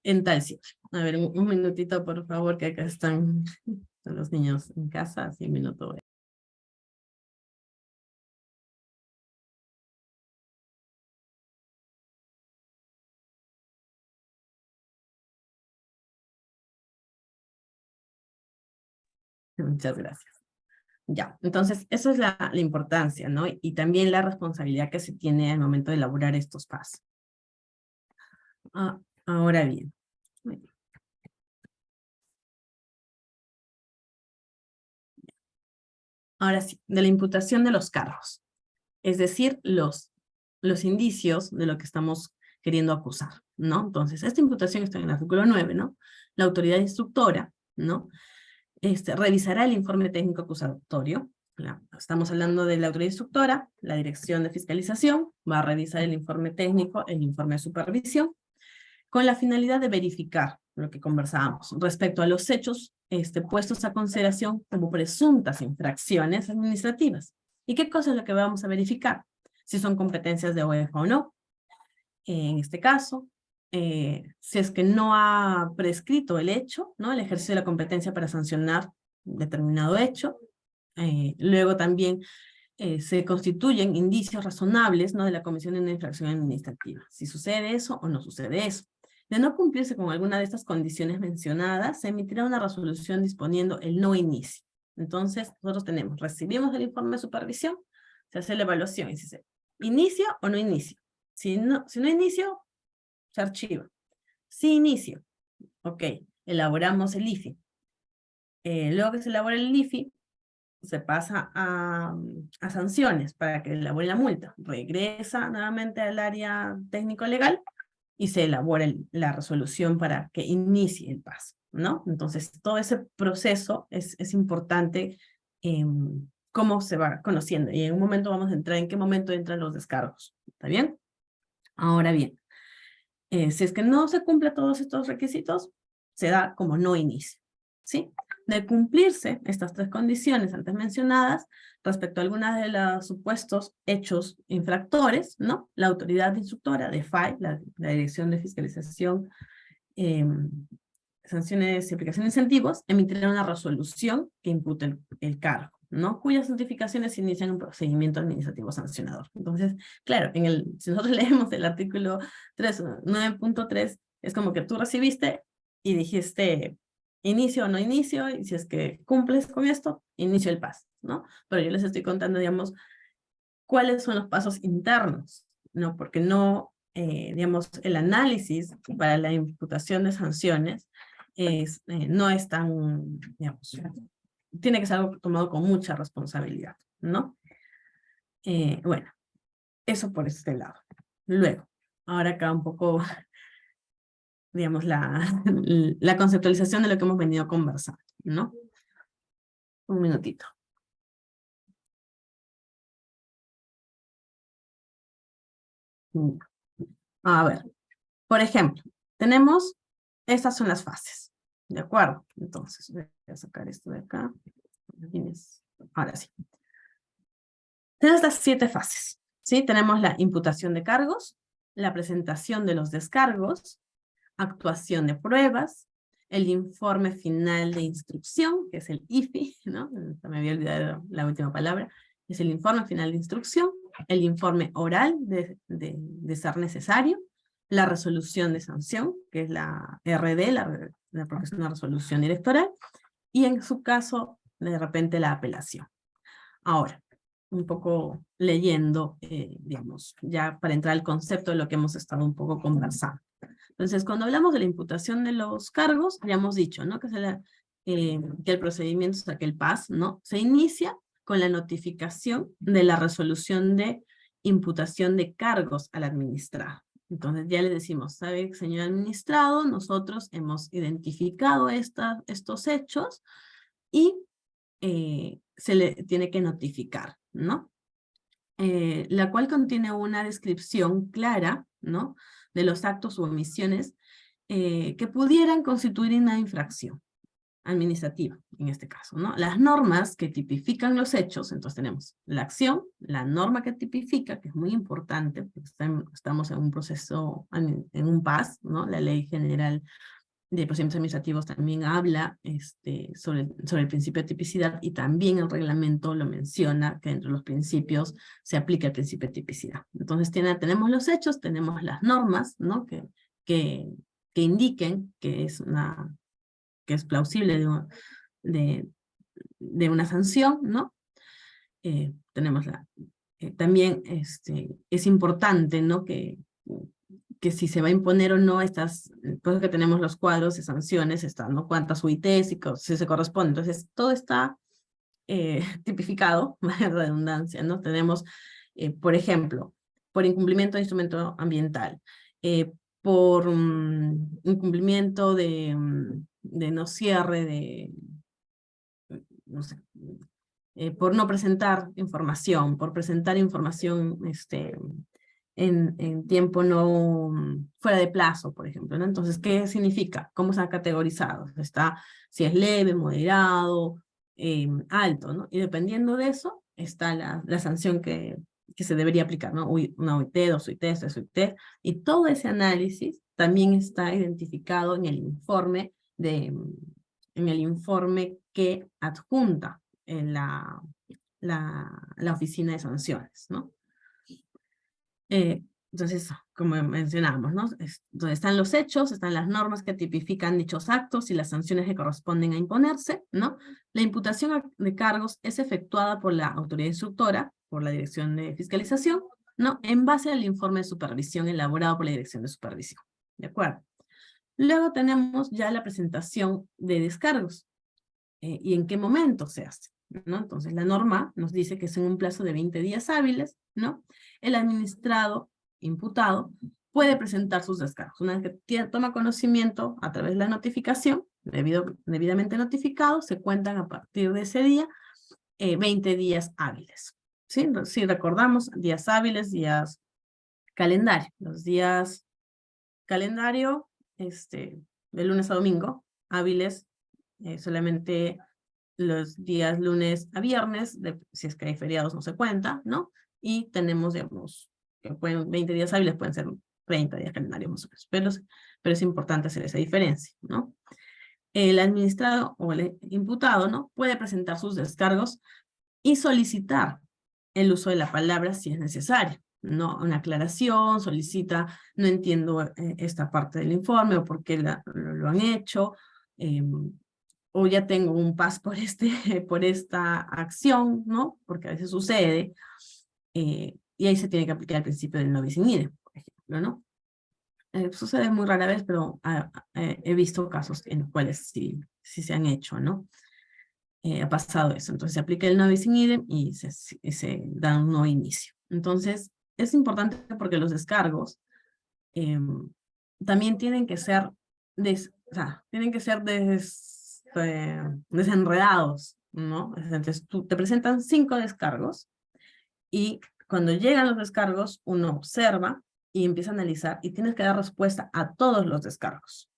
en tal sitio. A ver, un minutito, por favor, que acá están los niños en casa, así un minuto. Muchas gracias. Ya, entonces, eso es la importancia, ¿no? Y también la responsabilidad que se tiene al momento de elaborar estos pasos. Ahora bien. Ahora sí, de la imputación de los cargos. Es decir, los indicios de lo que estamos queriendo acusar, ¿no? Entonces, esta imputación está en el artículo 9, ¿no? La autoridad instructora, ¿no? Revisará el informe técnico acusatorio. Estamos hablando de la autoridad instructora, la dirección de fiscalización, va a revisar el informe técnico, el informe de supervisión, con la finalidad de verificar lo que conversábamos respecto a los hechos puestos a consideración como presuntas infracciones administrativas. ¿Y qué cosa es lo que vamos a verificar? Si son competencias de OEFA o no. En este caso, si es que no ha prescrito el hecho, ¿no? El ejercicio de la competencia para sancionar determinado hecho. Luego también se constituyen indicios razonables, ¿no? De la comisión de una infracción administrativa. Si sucede eso o no sucede eso. De no cumplirse con alguna de estas condiciones mencionadas, se emitirá una resolución disponiendo el no inicio. Entonces, nosotros recibimos el informe de supervisión, se hace la evaluación y se inicio o no inicio. Si no inicio, se archiva. Si inicio, ok, elaboramos el IFI. Luego que se elabora el IFI, se pasa a sanciones para que elabore la multa. Regresa nuevamente al área técnico-legal y se elabora la resolución para que inicie el paso, ¿no? Entonces, todo ese proceso es importante cómo se va conociendo. Y en un momento vamos a entrar en qué momento entran los descargos. ¿Está bien? Ahora bien, si es que no se cumple todos estos requisitos, se da como no inicio, ¿sí? De cumplirse estas tres condiciones antes mencionadas, respecto a algunas de los supuestos hechos infractores, ¿no? La autoridad instructora de FAI, la Dirección de Fiscalización, Sanciones y Aplicación de Incentivos, emitirá una resolución que impute el cargo, ¿no? Cuyas notificaciones inician un procedimiento administrativo sancionador. Entonces, claro, si nosotros leemos el artículo 9.3, es como que tú recibiste y dijiste inicio o no inicio, y si es que cumples con esto, inicio el paso, ¿no? Pero yo les estoy contando, digamos, cuáles son los pasos internos, ¿no? Porque no, digamos, el análisis para la imputación de sanciones no es tan, digamos, tiene que ser algo tomado con mucha responsabilidad, ¿no? Bueno, eso por este lado. Luego, ahora acá un poco, digamos, la conceptualización de lo que hemos venido conversando, ¿no? Un minutito. A ver, por ejemplo, tenemos, estas son las fases, ¿de acuerdo? Entonces, voy a sacar esto de acá. Ahora sí. Tenemos las 7 fases, ¿sí? Tenemos la imputación de cargos, la presentación de los descargos, actuación de pruebas, el informe final de instrucción, que es el IFI, ¿no? Me había olvidado la última palabra, es el informe final de instrucción, el informe oral de ser necesario, la resolución de sanción, que es la RD, porque es una resolución directoral, y en su caso, de repente, la apelación. Ahora, un poco leyendo, digamos, ya para entrar al concepto de lo que hemos estado un poco conversando. Entonces, cuando hablamos de la imputación de los cargos, ya hemos dicho, ¿no? Que el procedimiento, o sea, que el PAS, ¿no? Se inicia con la notificación de la resolución de imputación de cargos al administrado. Entonces ya le decimos, ¿sabe, señor administrado? Nosotros hemos identificado estos hechos y se le tiene que notificar, ¿no? La cual contiene una descripción clara, ¿no? De los actos u omisiones que pudieran constituir una infracción. administrativa, en este caso, ¿no? Las normas que tipifican los hechos, entonces tenemos la acción, la norma que tipifica, que es muy importante, porque estamos en un proceso, en un PAS, ¿no? La Ley General de Procedimientos Administrativos también habla sobre el principio de tipicidad, y también el reglamento lo menciona, que entre los principios se aplica el principio de tipicidad. Entonces tenemos los hechos, tenemos las normas, ¿no? que indiquen que es plausible de una sanción, ¿no? Tenemos también es importante, ¿no? Que si se va a imponer o no estas cosas que tenemos los cuadros de sanciones, ¿no? Cuántas UITs y si se corresponde. Entonces, todo está tipificado, la redundancia, ¿no? Tenemos, por ejemplo, por incumplimiento de instrumento ambiental, por incumplimiento de no cierre no sé, por no presentar información, por presentar información en tiempo no fuera de plazo, por ejemplo, ¿no? Entonces, ¿qué significa? ¿Cómo se ha categorizado? Si es leve, moderado, alto, ¿no? Y dependiendo de eso, está la sanción que se debería aplicar, ¿no? Una UIT, 2 UIT, 3 UIT, y todo ese análisis también está identificado en el informe que adjunta en la oficina de sanciones, ¿no? Entonces, como mencionamos, ¿no? Donde están los hechos, están las normas que tipifican dichos actos y las sanciones que corresponden a imponerse, ¿no? La imputación de cargos es efectuada por la autoridad instructora, por la Dirección de Fiscalización, ¿no? En base al informe de supervisión elaborado por la Dirección de Supervisión, ¿de acuerdo? Luego tenemos ya la presentación de descargos, y en qué momento se hace, ¿no? Entonces, la norma nos dice que es en un plazo de 20 días hábiles, ¿no? El administrado imputado puede presentar sus descargos. Una vez que toma conocimiento a través de la notificación, debidamente notificado, se cuentan a partir de ese día 20 días hábiles. ¿Sí? Si recordamos, días hábiles, días calendario. Los días calendario, de lunes a domingo, hábiles, solamente los días lunes a viernes, si es que hay feriados no se cuenta, ¿no? Y tenemos, digamos, que 20 días hábiles, pueden ser 30 días calendario más o menos, pero es importante hacer esa diferencia, ¿no? El administrado o el imputado, ¿no? Puede presentar sus descargos y solicitar el uso de la palabra si es necesario, ¿no? Una aclaración, solicita, no entiendo esta parte del informe o por qué lo han hecho, o ya tengo un PAS por esta acción, ¿no? Porque a veces sucede, y ahí se tiene que aplicar el principio del no bis in idem, por ejemplo, ¿no? Sucede muy rara vez, pero he visto casos en los cuales sí se han hecho, ¿no? Ha pasado eso. Entonces se aplica el no bis in idem y se da un nuevo inicio. Entonces, es importante porque los descargos también tienen que ser, desenredados, ¿no? Entonces, te presentan 5 descargos y cuando llegan los descargos, uno observa y empieza a analizar y tienes que dar respuesta a todos los descargos.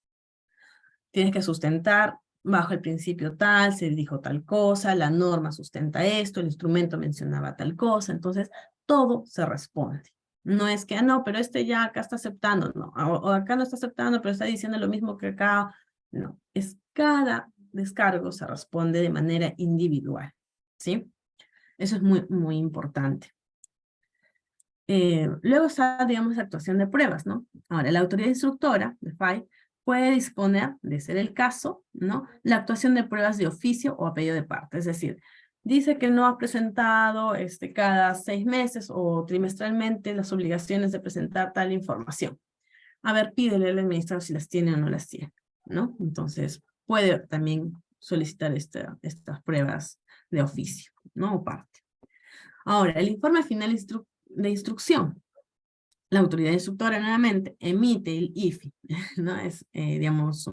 Tienes que sustentar bajo el principio tal, se dijo tal cosa, la norma sustenta esto, el instrumento mencionaba tal cosa, entonces todo se responde. No es que, no, pero ya acá está aceptando, no, o acá no está aceptando, pero está diciendo lo mismo que acá. No, es cada descargo se responde de manera individual, ¿sí? Eso es muy, muy importante. Luego está, digamos, la actuación de pruebas, ¿no? Ahora, la autoridad instructora de FAI puede disponer, de ser el caso, ¿no? La actuación de pruebas de oficio o a pedido de parte, es decir, dice que no ha presentado cada 6 meses o trimestralmente las obligaciones de presentar tal información. A ver, pídele al administrador si las tiene o no las tiene, ¿no? Entonces, puede también solicitar estas pruebas de oficio, ¿no? O parte. Ahora, el informe final de instrucción. La autoridad instructora nuevamente emite el IFI, ¿no? Digamos,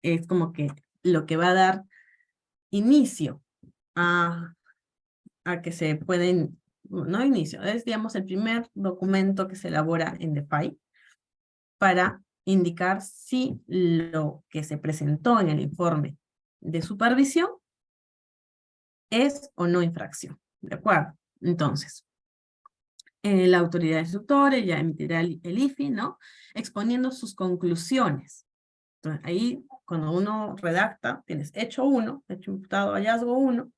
es como que lo que va a dar inicio a que se pueden, no inicio, es, digamos, el primer documento que se elabora en DeFi para indicar si lo que se presentó en el informe de supervisión es o no infracción, ¿de acuerdo? Entonces, la autoridad instructora ya emitirá el IFI, ¿no? Exponiendo sus conclusiones. Entonces, ahí, cuando uno redacta, tienes hecho 1, hecho imputado hallazgo 1,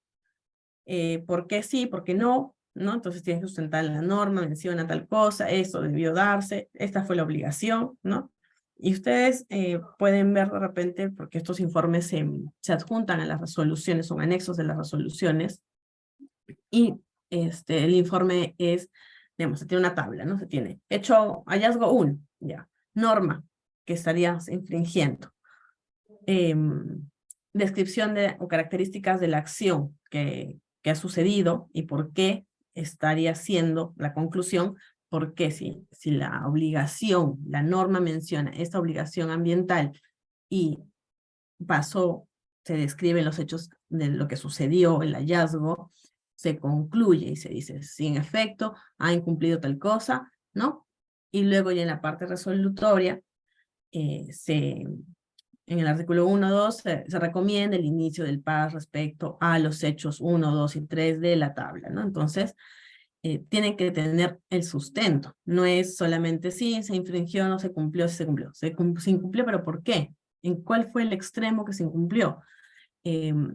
por qué sí, por qué no, ¿no? Entonces tienes que sustentar la norma, menciona tal cosa, esto debió darse, esta fue la obligación, ¿no? Y ustedes pueden ver de repente, porque estos informes se adjuntan a las resoluciones, son anexos de las resoluciones, y el informe es, digamos, se tiene una tabla, ¿no? Se tiene hecho hallazgo 1, ya, norma que estarías infringiendo, descripción o características de la acción que ha sucedido y por qué estaría siendo la conclusión, porque si la obligación, la norma menciona esta obligación ambiental y pasó, se describen los hechos de lo que sucedió, el hallazgo, se concluye y se dice, si en efecto ha incumplido tal cosa, ¿no? Y luego ya en la parte resolutoria, en el artículo 1, 2, se recomienda el inicio del PAS respecto a los hechos 1, 2 y 3 de la tabla, ¿no? Entonces, tienen que tener el sustento. No es solamente sí, se infringió, no se cumplió, sí se cumplió. Se incumplió, pero ¿por qué? ¿En cuál fue el extremo que se incumplió?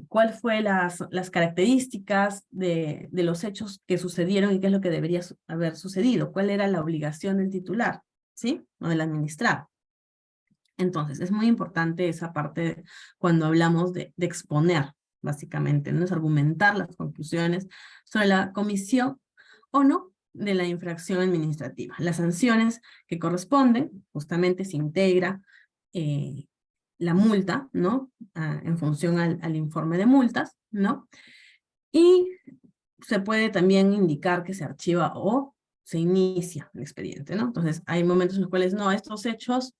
¿Cuál fue las características de los hechos que sucedieron y qué es lo que debería haber sucedido? ¿Cuál era la obligación del titular? ¿Sí? O del administrado. Entonces, es muy importante esa parte cuando hablamos de exponer, básicamente, ¿no? Es argumentar las conclusiones sobre la comisión o no de la infracción administrativa. Las sanciones que corresponden, justamente se integra la multa, ¿no? En función al informe de multas, ¿no? Y se puede también indicar que se archiva o se inicia el expediente, ¿no? Entonces, hay momentos en los cuales, no, estos hechos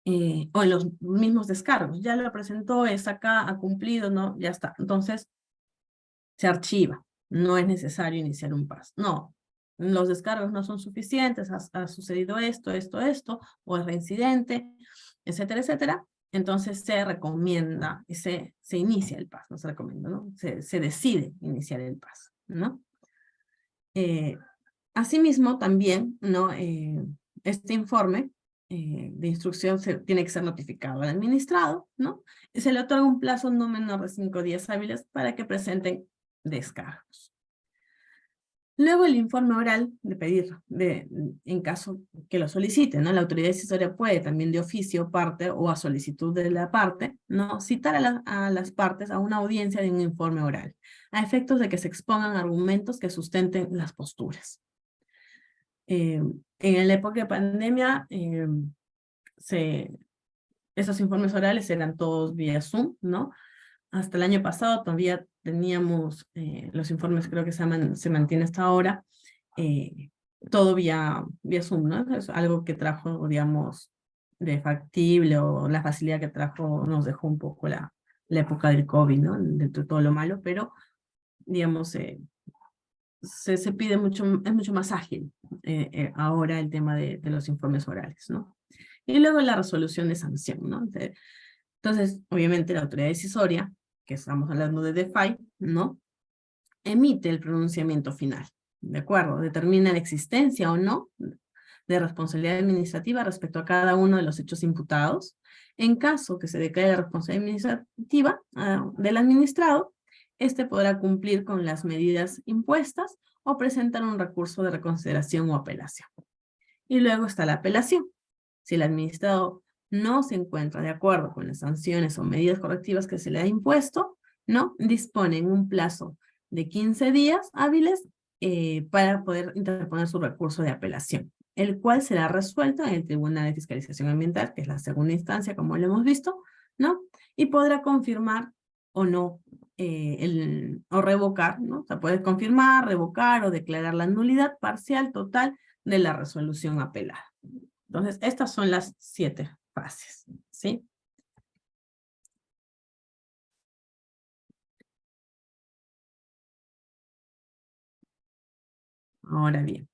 o en los mismos descargos, ya lo presentó, es acá, ha cumplido, ¿no? Ya está. Entonces, se archiva. No es necesario iniciar un PAS. No, los descargos no son suficientes, ha sucedido esto, o es reincidente, etcétera, etcétera. Entonces se recomienda, se inicia el PAS, no se recomienda, ¿no? Se decide iniciar el PAS, ¿no? Asimismo, también, ¿no? Este informe de instrucción tiene que ser notificado al administrado, ¿no? Y se le otorga un plazo no menor de 5 días hábiles para que presenten descargos. Luego el informe oral de pedir, en caso que lo solicite, ¿no? La autoridad decisoria puede también de oficio, parte o a solicitud de la parte, ¿no? Citar a las partes a una audiencia de un informe oral, a efectos de que se expongan argumentos que sustenten las posturas. En la época de pandemia, esos informes orales eran todos vía Zoom, ¿no? Hasta el año pasado todavía teníamos los informes, creo que se mantiene hasta ahora, todo vía Zoom, ¿no? Es algo que trajo, digamos, de factible, o la facilidad que trajo nos dejó un poco la época del COVID, ¿no? Dentro de todo lo malo, pero, digamos, se pide mucho, es mucho más ágil ahora el tema de los informes orales, ¿no? Y luego la resolución de sanción, ¿no? Entonces, obviamente la autoridad decisoria, que estamos hablando de DeFi, ¿no? Emite el pronunciamiento final, ¿de acuerdo? Determina la existencia o no de responsabilidad administrativa respecto a cada uno de los hechos imputados. En caso que se declare la responsabilidad administrativa del administrado, este podrá cumplir con las medidas impuestas o presentar un recurso de reconsideración o apelación. Y luego está la apelación. Si el administrado no se encuentra de acuerdo con las sanciones o medidas correctivas que se le ha impuesto, ¿no? Dispone en un plazo de 15 días hábiles para poder interponer su recurso de apelación, el cual será resuelto en el Tribunal de Fiscalización Ambiental, que es la segunda instancia, como lo hemos visto, ¿no? Y podrá confirmar o no, o revocar, ¿no? O sea, puede confirmar, revocar o declarar la nulidad parcial, total de la resolución apelada. Entonces, estas son las 7 fases, ¿sí? Ahora bien,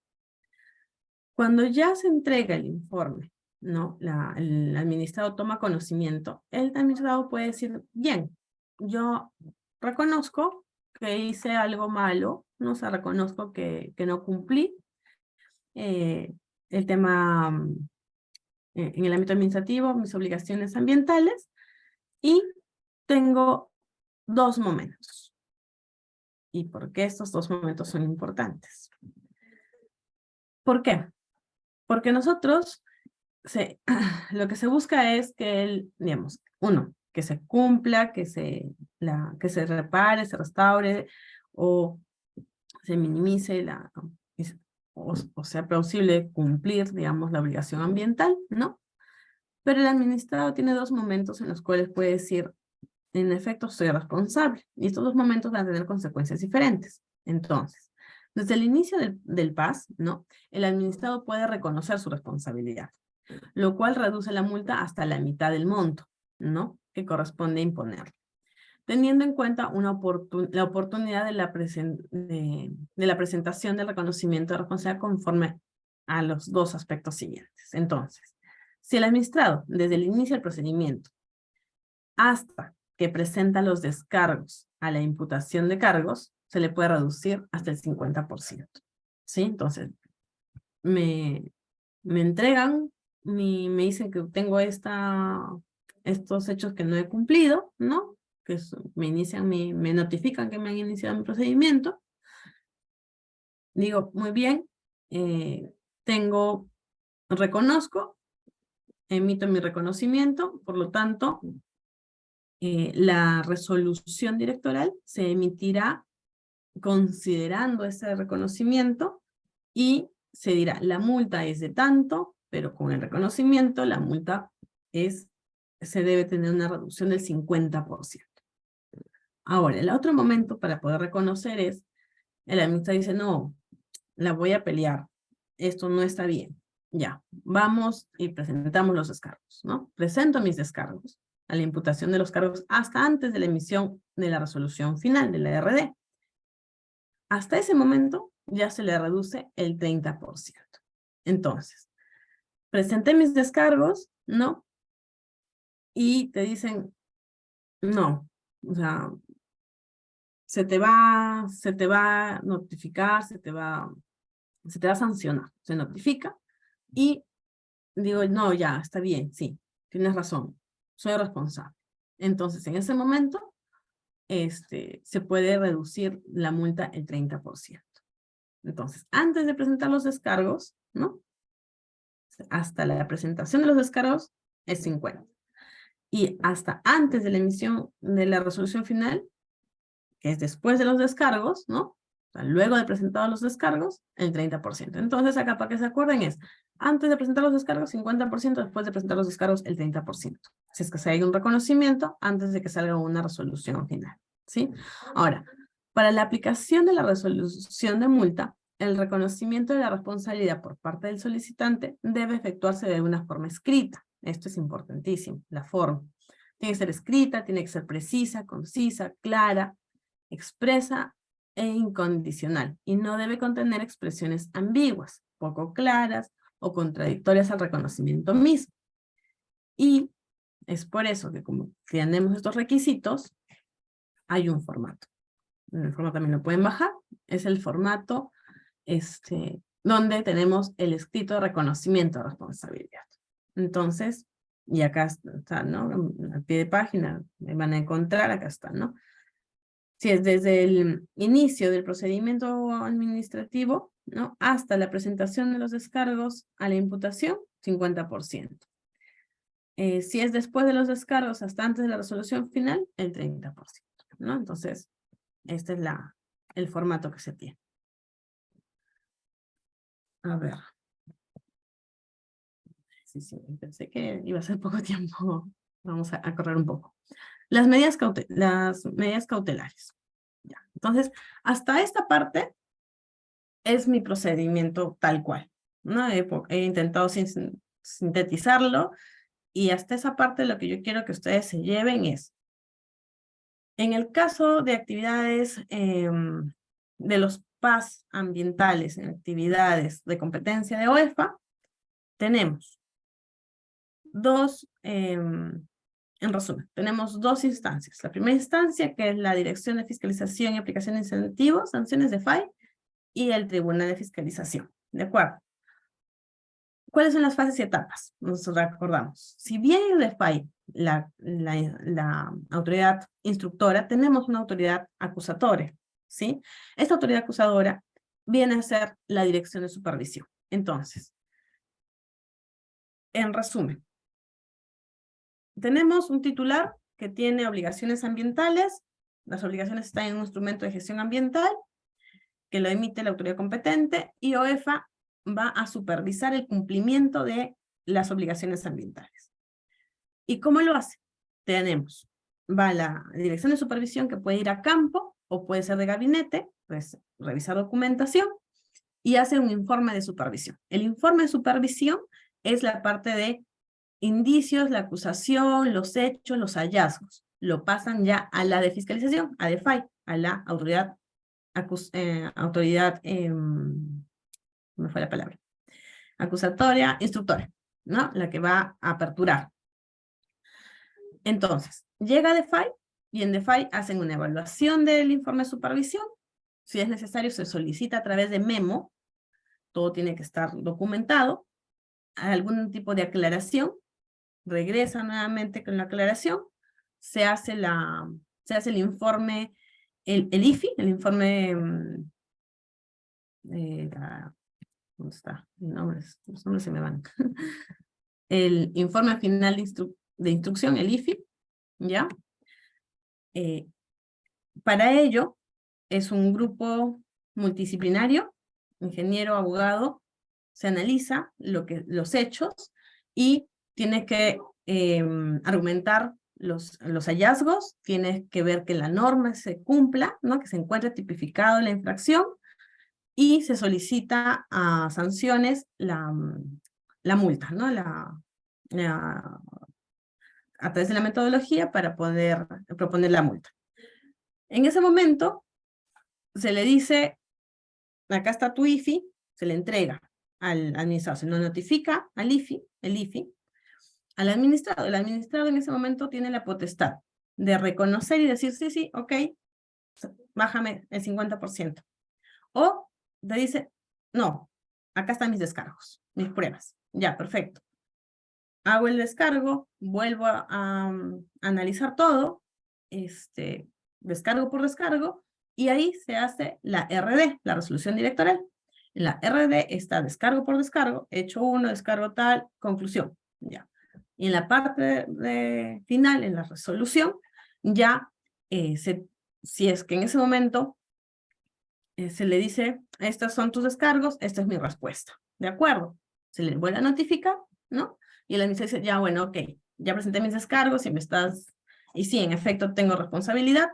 cuando ya se entrega el informe, ¿no? El administrado toma conocimiento, el administrado puede decir, bien, yo reconozco que hice algo malo, ¿no? O sea, reconozco que no cumplí el tema en el ámbito administrativo, mis obligaciones ambientales, y tengo dos momentos. ¿Y por qué estos dos momentos son importantes? ¿Por qué? Porque nosotros, lo que se busca es que él, digamos, uno, que se cumpla, que se repare, se restaure, o se minimice o sea plausible cumplir, digamos, la obligación ambiental, ¿no? Pero el administrado tiene dos momentos en los cuales puede decir, en efecto, soy responsable. Y estos dos momentos van a tener consecuencias diferentes. Entonces, desde el inicio del PAS, ¿no? El administrado puede reconocer su responsabilidad, lo cual reduce la multa hasta la mitad del monto, ¿no? Que corresponde imponer, teniendo en cuenta la oportunidad de la presentación del reconocimiento de responsabilidad conforme a los dos aspectos siguientes. Entonces, si el administrado, desde el inicio del procedimiento hasta que presenta los descargos a la imputación de cargos, se le puede reducir hasta el 50%. ¿Sí? Entonces, me entregan, me dicen que tengo estos hechos que no he cumplido, ¿no? Que me notifican que me han iniciado mi procedimiento. Digo, muy bien, reconozco, emito mi reconocimiento, por lo tanto, la resolución directoral se emitirá considerando ese reconocimiento y se dirá, la multa es de tanto, pero con el reconocimiento la multa se debe tener una reducción del 50%. Ahora, el otro momento para poder reconocer es, el administrador dice, no, la voy a pelear, esto no está bien. Ya, vamos y presentamos los descargos, ¿no? Presento mis descargos a la imputación de los cargos hasta antes de la emisión de la resolución final de la RD. Hasta ese momento ya se le reduce el 30%. Entonces, presenté mis descargos, ¿no? Y te dicen, no, o sea, se te va a notificar, se te va a sancionar. Se notifica y digo, no, ya, está bien, sí, tienes razón, soy responsable. Entonces, en ese momento, se puede reducir la multa el 30%. Entonces, antes de presentar los descargos, ¿no? Hasta la presentación de los descargos es 50. Y hasta antes de la emisión de la resolución final, que es después de los descargos, ¿no? O sea, luego de presentados los descargos, el 30%. Entonces, acá para que se acuerden es, antes de presentar los descargos, 50%, después de presentar los descargos, el 30%. Si es que se haga un reconocimiento, antes de que salga una resolución final, ¿sí? Ahora, para la aplicación de la resolución de multa, el reconocimiento de la responsabilidad por parte del solicitante debe efectuarse de una forma escrita. Esto es importantísimo, la forma. Tiene que ser escrita, tiene que ser precisa, concisa, clara, expresa e incondicional, y no debe contener expresiones ambiguas, poco claras o contradictorias al reconocimiento mismo. Y es por eso que como tenemos estos requisitos, hay un formato. El formato también lo pueden bajar, es el formato donde tenemos el escrito de reconocimiento de responsabilidad. Entonces, y acá está, ¿no? Al pie de página, me van a encontrar, acá está, ¿no? Si es desde el inicio del procedimiento administrativo, ¿no? Hasta la presentación de los descargos a la imputación, 50%. Si es después de los descargos hasta antes de la resolución final, el 30%, ¿no? Entonces, este es el formato que se tiene. A ver. Sí, pensé que iba a ser poco tiempo. Vamos a correr un poco. Las medidas cautelares. Ya. Entonces, hasta esta parte es mi procedimiento tal cual, ¿no? He intentado sintetizarlo y hasta esa parte lo que yo quiero que ustedes se lleven es, en el caso de actividades de los PAS ambientales, en actividades de competencia de OEFA, tenemos dos En resumen, tenemos dos instancias. La primera instancia, que es la Dirección de Fiscalización y Aplicación de Incentivos, Sanciones de FAI, y el Tribunal de Fiscalización. ¿De acuerdo? ¿Cuáles son las fases y etapas? Nos recordamos. Si bien es de FAI la autoridad instructora, tenemos una autoridad acusatoria, ¿sí? Esta autoridad acusadora viene a ser la Dirección de Supervisión. Entonces, en resumen, tenemos un titular que tiene obligaciones ambientales. Las obligaciones están en un instrumento de gestión ambiental que lo emite la autoridad competente, y OEFA va a supervisar el cumplimiento de las obligaciones ambientales. ¿Y cómo lo hace? Tenemos, va la dirección de supervisión, que puede ir a campo o puede ser de gabinete, pues revisar documentación, y hace un informe de supervisión. El informe de supervisión es la parte de indicios, la acusación, los hechos, los hallazgos. Lo pasan ya a la de fiscalización, a DeFi, a la autoridad, me fue la palabra, acusatoria, instructora, ¿no? La que va a aperturar. Entonces, llega DeFi, y en DeFi hacen una evaluación del informe de supervisión. Si es necesario, se solicita a través de memo, todo tiene que estar documentado, algún tipo de aclaración, regresa nuevamente con la aclaración, se hace el informe, el IFI, el informe, ¿dónde está? Los nombres se me van. El informe final de instrucción, el IFI, ¿ya? Para ello, es un grupo multidisciplinario, ingeniero, abogado, se analiza los hechos y tiene que argumentar los hallazgos, tiene que ver que la norma se cumpla, ¿no? Que se encuentre tipificado la infracción, y se solicita a sanciones la multa, ¿no? A través de la metodología para poder proponer la multa. En ese momento se le dice, acá está tu IFI, se le entrega al administrador, se lo notifica al IFI, el IFI, al administrado. El administrado en ese momento tiene la potestad de reconocer y decir, sí, sí, ok, bájame el 50%. O te dice, no, acá están mis descargos, mis pruebas. Ya, perfecto. Hago el descargo, vuelvo a analizar todo, descargo por descargo, y ahí se hace la RD, la resolución directorial. En la RD está descargo por descargo, hecho 1, descargo tal, conclusión. Ya. Y en la parte final, en la resolución, ya si es que en ese momento se le dice, estos son tus descargos, esta es mi respuesta. ¿De acuerdo? Se le vuelve a notificar, ¿no? Y el administrador dice, ya bueno, ok, ya presenté mis descargos y sí, en efecto tengo responsabilidad,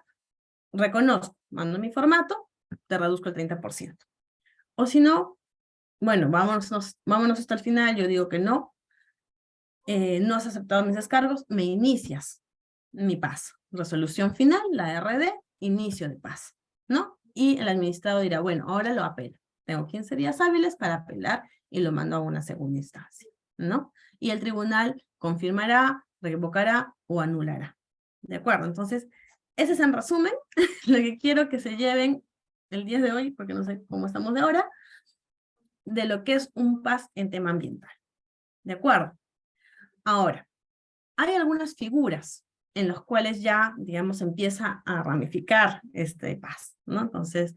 reconozco, mando mi formato, te reduzco el 30%. O si no, bueno, vámonos hasta el final, yo digo que no, no has aceptado mis descargos, me inicias mi PAS. Resolución final, la RD, inicio de PAS, ¿no? Y el administrado dirá, bueno, ahora lo apelo. Tengo 15 días hábiles para apelar y lo mando a una segunda instancia, ¿no? Y el tribunal confirmará, revocará o anulará. ¿De acuerdo? Entonces, ese es en resumen lo que quiero que se lleven el día de hoy, porque no sé cómo estamos de hora, de lo que es un PAS en tema ambiental. ¿De acuerdo? Ahora, hay algunas figuras en las cuales ya, digamos, empieza a ramificar este PAS, ¿no? Entonces,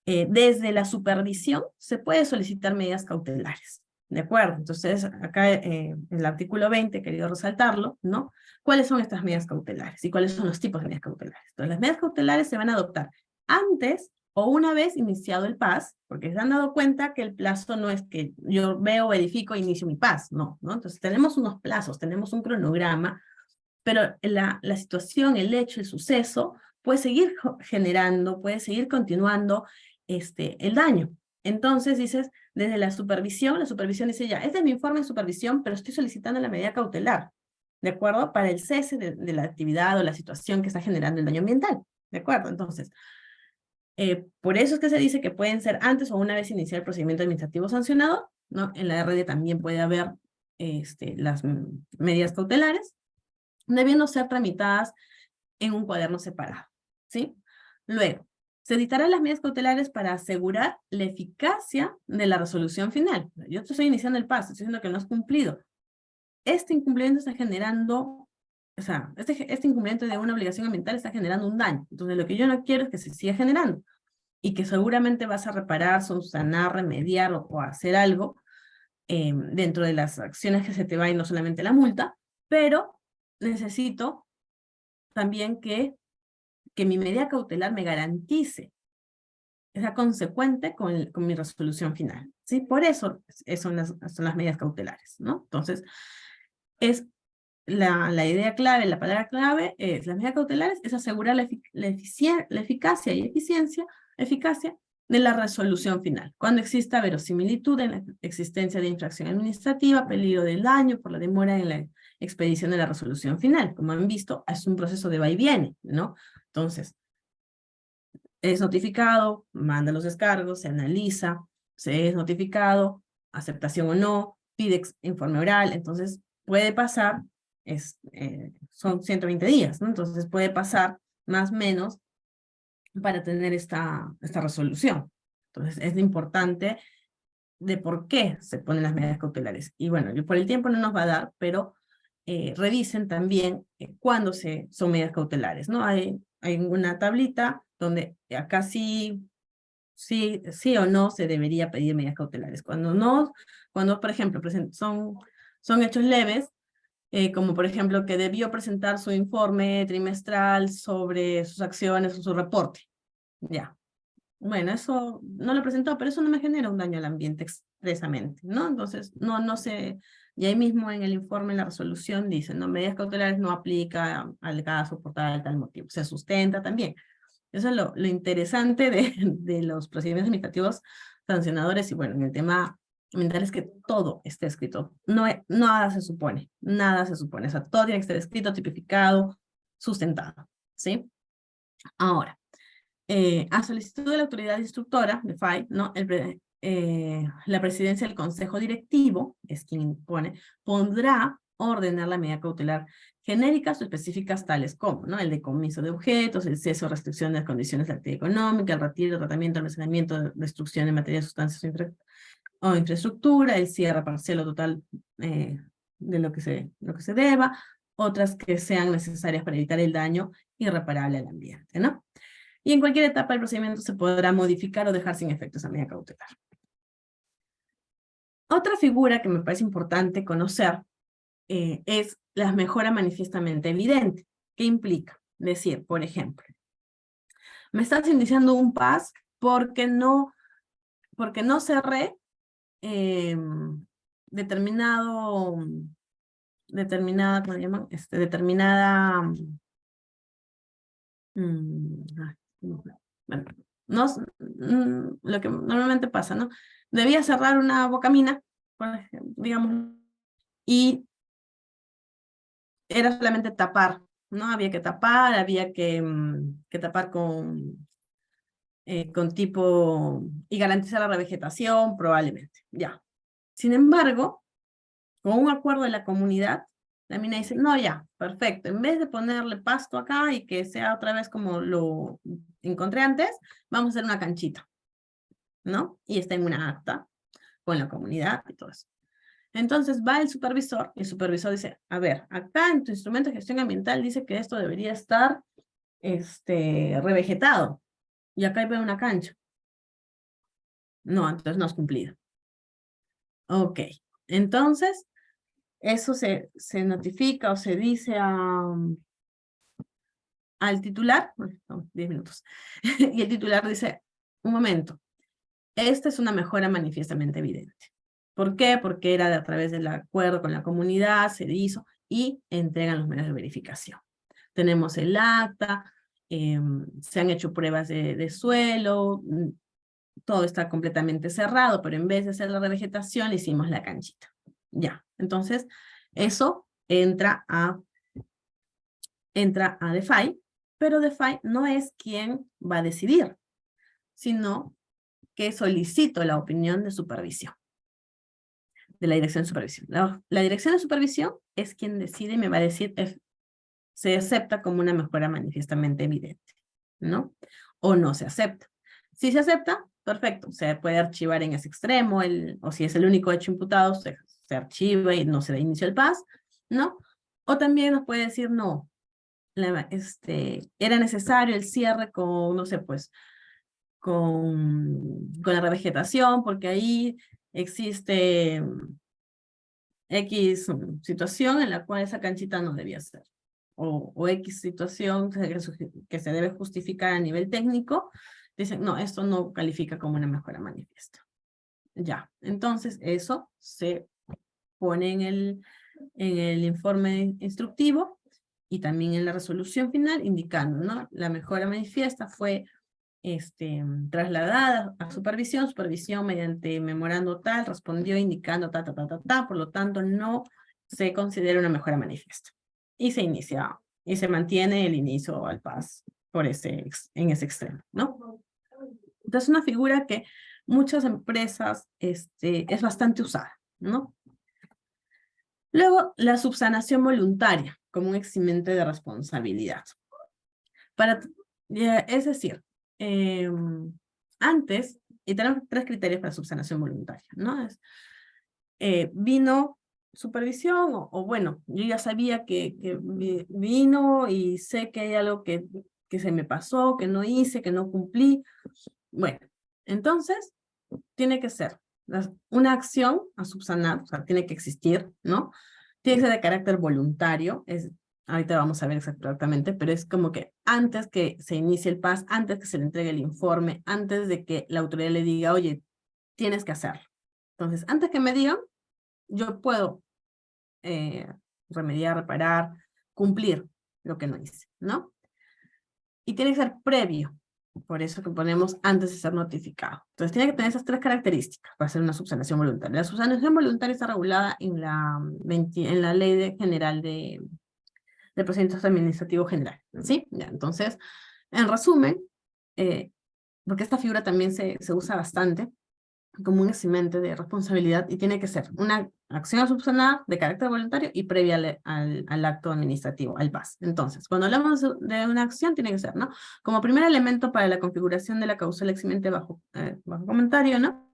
desde la supervisión se puede solicitar medidas cautelares, ¿de acuerdo? Entonces, acá en el artículo 20, he querido resaltarlo, ¿no? ¿Cuáles son estas medidas cautelares? ¿Y cuáles son los tipos de medidas cautelares? Entonces, las medidas cautelares se van a adoptar antes o una vez iniciado el PAS, porque se han dado cuenta que el plazo no es que yo veo, verifico e inicio mi PAS, no, ¿no? Entonces, tenemos unos plazos, tenemos un cronograma, pero la situación, el hecho, el suceso, puede seguir generando, puede seguir continuando el daño. Entonces dices, desde la supervisión dice ya, este es mi informe de supervisión, pero estoy solicitando la medida cautelar, ¿de acuerdo? Para el cese de la actividad o la situación que está generando el daño ambiental, ¿de acuerdo? Entonces, por eso es que se dice que pueden ser antes o una vez iniciar el procedimiento administrativo sancionado, ¿no? En la RD también puede haber las medidas cautelares, debiendo ser tramitadas en un cuaderno separado, ¿sí? Luego, se dictarán las medidas cautelares para asegurar la eficacia de la resolución final. Yo te estoy iniciando el paso, estoy diciendo que no has cumplido. Este incumplimiento está generando, o sea, este incumplimiento de una obligación ambiental está generando un daño. Entonces, lo que yo no quiero es que se siga generando y que seguramente vas a reparar, subsanar, remediar o hacer algo dentro de las acciones que se te va y no solamente la multa, pero necesito también que mi medida cautelar me garantice, sea consecuente con mi resolución final, ¿sí? Por eso son las medidas cautelares, ¿no? Entonces, es la idea clave, la palabra clave es las medidas cautelares, es asegurar la eficacia y eficacia de la resolución final. Cuando exista verosimilitud en la existencia de infracción administrativa, peligro del daño por la demora en la expedición de la resolución final. Como han visto, es un proceso de va y viene, ¿no? Entonces, es notificado, manda los descargos, se analiza, se es notificado, aceptación o no, pide informe oral, entonces puede pasar, son 120 días, ¿no? Entonces puede pasar más o menos para tener esta resolución. Entonces es importante de por qué se ponen las medidas cautelares. Y bueno, por el tiempo no nos va a dar, pero revisen también cuándo son medidas cautelares, ¿no? Hay una tablita donde acá sí o no se debería pedir medidas cautelares. Cuando no, cuando por ejemplo son hechos leves, como por ejemplo que debió presentar su informe trimestral sobre sus acciones o su reporte. Ya. Bueno, eso no lo presentó, pero eso no me genera un daño al ambiente expresamente, ¿no? Entonces, no sé, y ahí mismo en el informe, en la resolución, dice, no, medidas cautelares no aplica al caso por tal motivo. Se sustenta también. Eso es lo interesante de los procedimientos administrativos sancionadores, y bueno, en el tema ambiental es que todo está escrito. Nada se supone, o sea, todo tiene que estar escrito, tipificado, sustentado, ¿sí? Ahora, a solicitud de la autoridad instructora, de FAI, ¿no? La presidencia del consejo directivo, es quien impone, podrá ordenar la medida cautelar genéricas o específicas tales como, ¿no? El decomiso de objetos, el cese o restricción de las condiciones de actividad económica, el retiro, tratamiento, almacenamiento, destrucción de materias, sustancias o infraestructura, el cierre parcial o total de lo que se deba, otras que sean necesarias para evitar el daño irreparable al ambiente, ¿no? Y en cualquier etapa del procedimiento se podrá modificar o dejar sin efecto esa medida cautelar. Otra figura que me parece importante conocer es la mejora manifiestamente evidente. ¿Qué implica? Decir, por ejemplo, me estás iniciando un PAS porque no cerré determinada, ¿cómo se llama? Determinada, bueno, lo que normalmente pasa, ¿no? Debía cerrar una bocamina, por ejemplo, digamos, y era solamente tapar, ¿no? Había que tapar, había que tapar con tipo, y garantizar la revegetación, probablemente, ya. Sin embargo, con un acuerdo de la comunidad, la mina dice, no, ya, perfecto, en vez de ponerle pasto acá y que sea otra vez como lo encontré antes, vamos a hacer una canchita, ¿no? Y está en una acta con la comunidad y todo eso. Entonces va el supervisor, y el supervisor dice, a ver, acá en tu instrumento de gestión ambiental dice que esto debería estar revegetado, y acá hay una cancha. No, entonces no has cumplido. Ok, entonces eso se notifica o se dice al titular, bueno, son 10 minutos, y el titular dice, un momento, esta es una mejora manifiestamente evidente. ¿Por qué? Porque era a través del acuerdo con la comunidad, se hizo, y entregan los medios de verificación. Tenemos el acta, se han hecho pruebas de suelo, todo está completamente cerrado, pero en vez de hacer la revegetación, le hicimos la canchita. Ya, entonces, eso entra a DeFi, pero DeFi no es quien va a decidir, sino que solicito la opinión de supervisión, de la dirección de supervisión. La dirección de supervisión es quien decide y me va a decir se acepta como una mejora manifiestamente evidente, ¿no? O no se acepta. Si se acepta, perfecto, se puede archivar en ese extremo, o si es el único hecho imputado, se archiva y no se da inicio al PAS, ¿no? O también nos puede decir, no, era necesario el cierre con, no sé, pues, con la revegetación, porque ahí existe X situación en la cual esa canchita no debía ser. O X situación que se debe justificar a nivel técnico, dicen, no, esto no califica como una mejora manifiesta. Ya, entonces eso se pone en el informe instructivo y también en la resolución final indicando, ¿no? La mejora manifiesta fue trasladada a supervisión mediante memorando tal, respondió indicando por lo tanto no se considera una mejora manifiesta. Y se inicia, y se mantiene el inicio al PAS en ese extremo, ¿no? Entonces una figura que muchas empresas es bastante usada, ¿no? Luego, la subsanación voluntaria como un eximente de responsabilidad. Es decir, antes, y tenemos 3 criterios para subsanación voluntaria, ¿no? Vino supervisión, o bueno, yo ya sabía que vino y sé que hay algo que se me pasó, que no hice, que no cumplí. Bueno, entonces, tiene que ser una acción a subsanar, o sea, tiene que existir, ¿no? Tiene que ser de carácter voluntario, ahorita vamos a ver exactamente, pero es como que antes que se inicie el PAS, antes que se le entregue el informe, antes de que la autoridad le diga, oye, tienes que hacerlo. Entonces, antes que me digan, yo puedo remediar, reparar, cumplir lo que no hice, ¿no? Y tiene que ser previo, por eso que ponemos antes de ser notificado. Entonces tiene que tener esas 3 características para hacer una subsanación voluntaria. La subsanación voluntaria está regulada en la Ley General de Procedimientos Administrativos General, ¿sí? Ya, entonces, en resumen, porque esta figura también se usa bastante como un eximente de responsabilidad y tiene que ser una acción a subsanar de carácter voluntario y previa al acto administrativo, al PAS. Entonces, cuando hablamos de una acción, tiene que ser, ¿no? Como primer elemento para la configuración de la causal eximente bajo comentario, ¿no?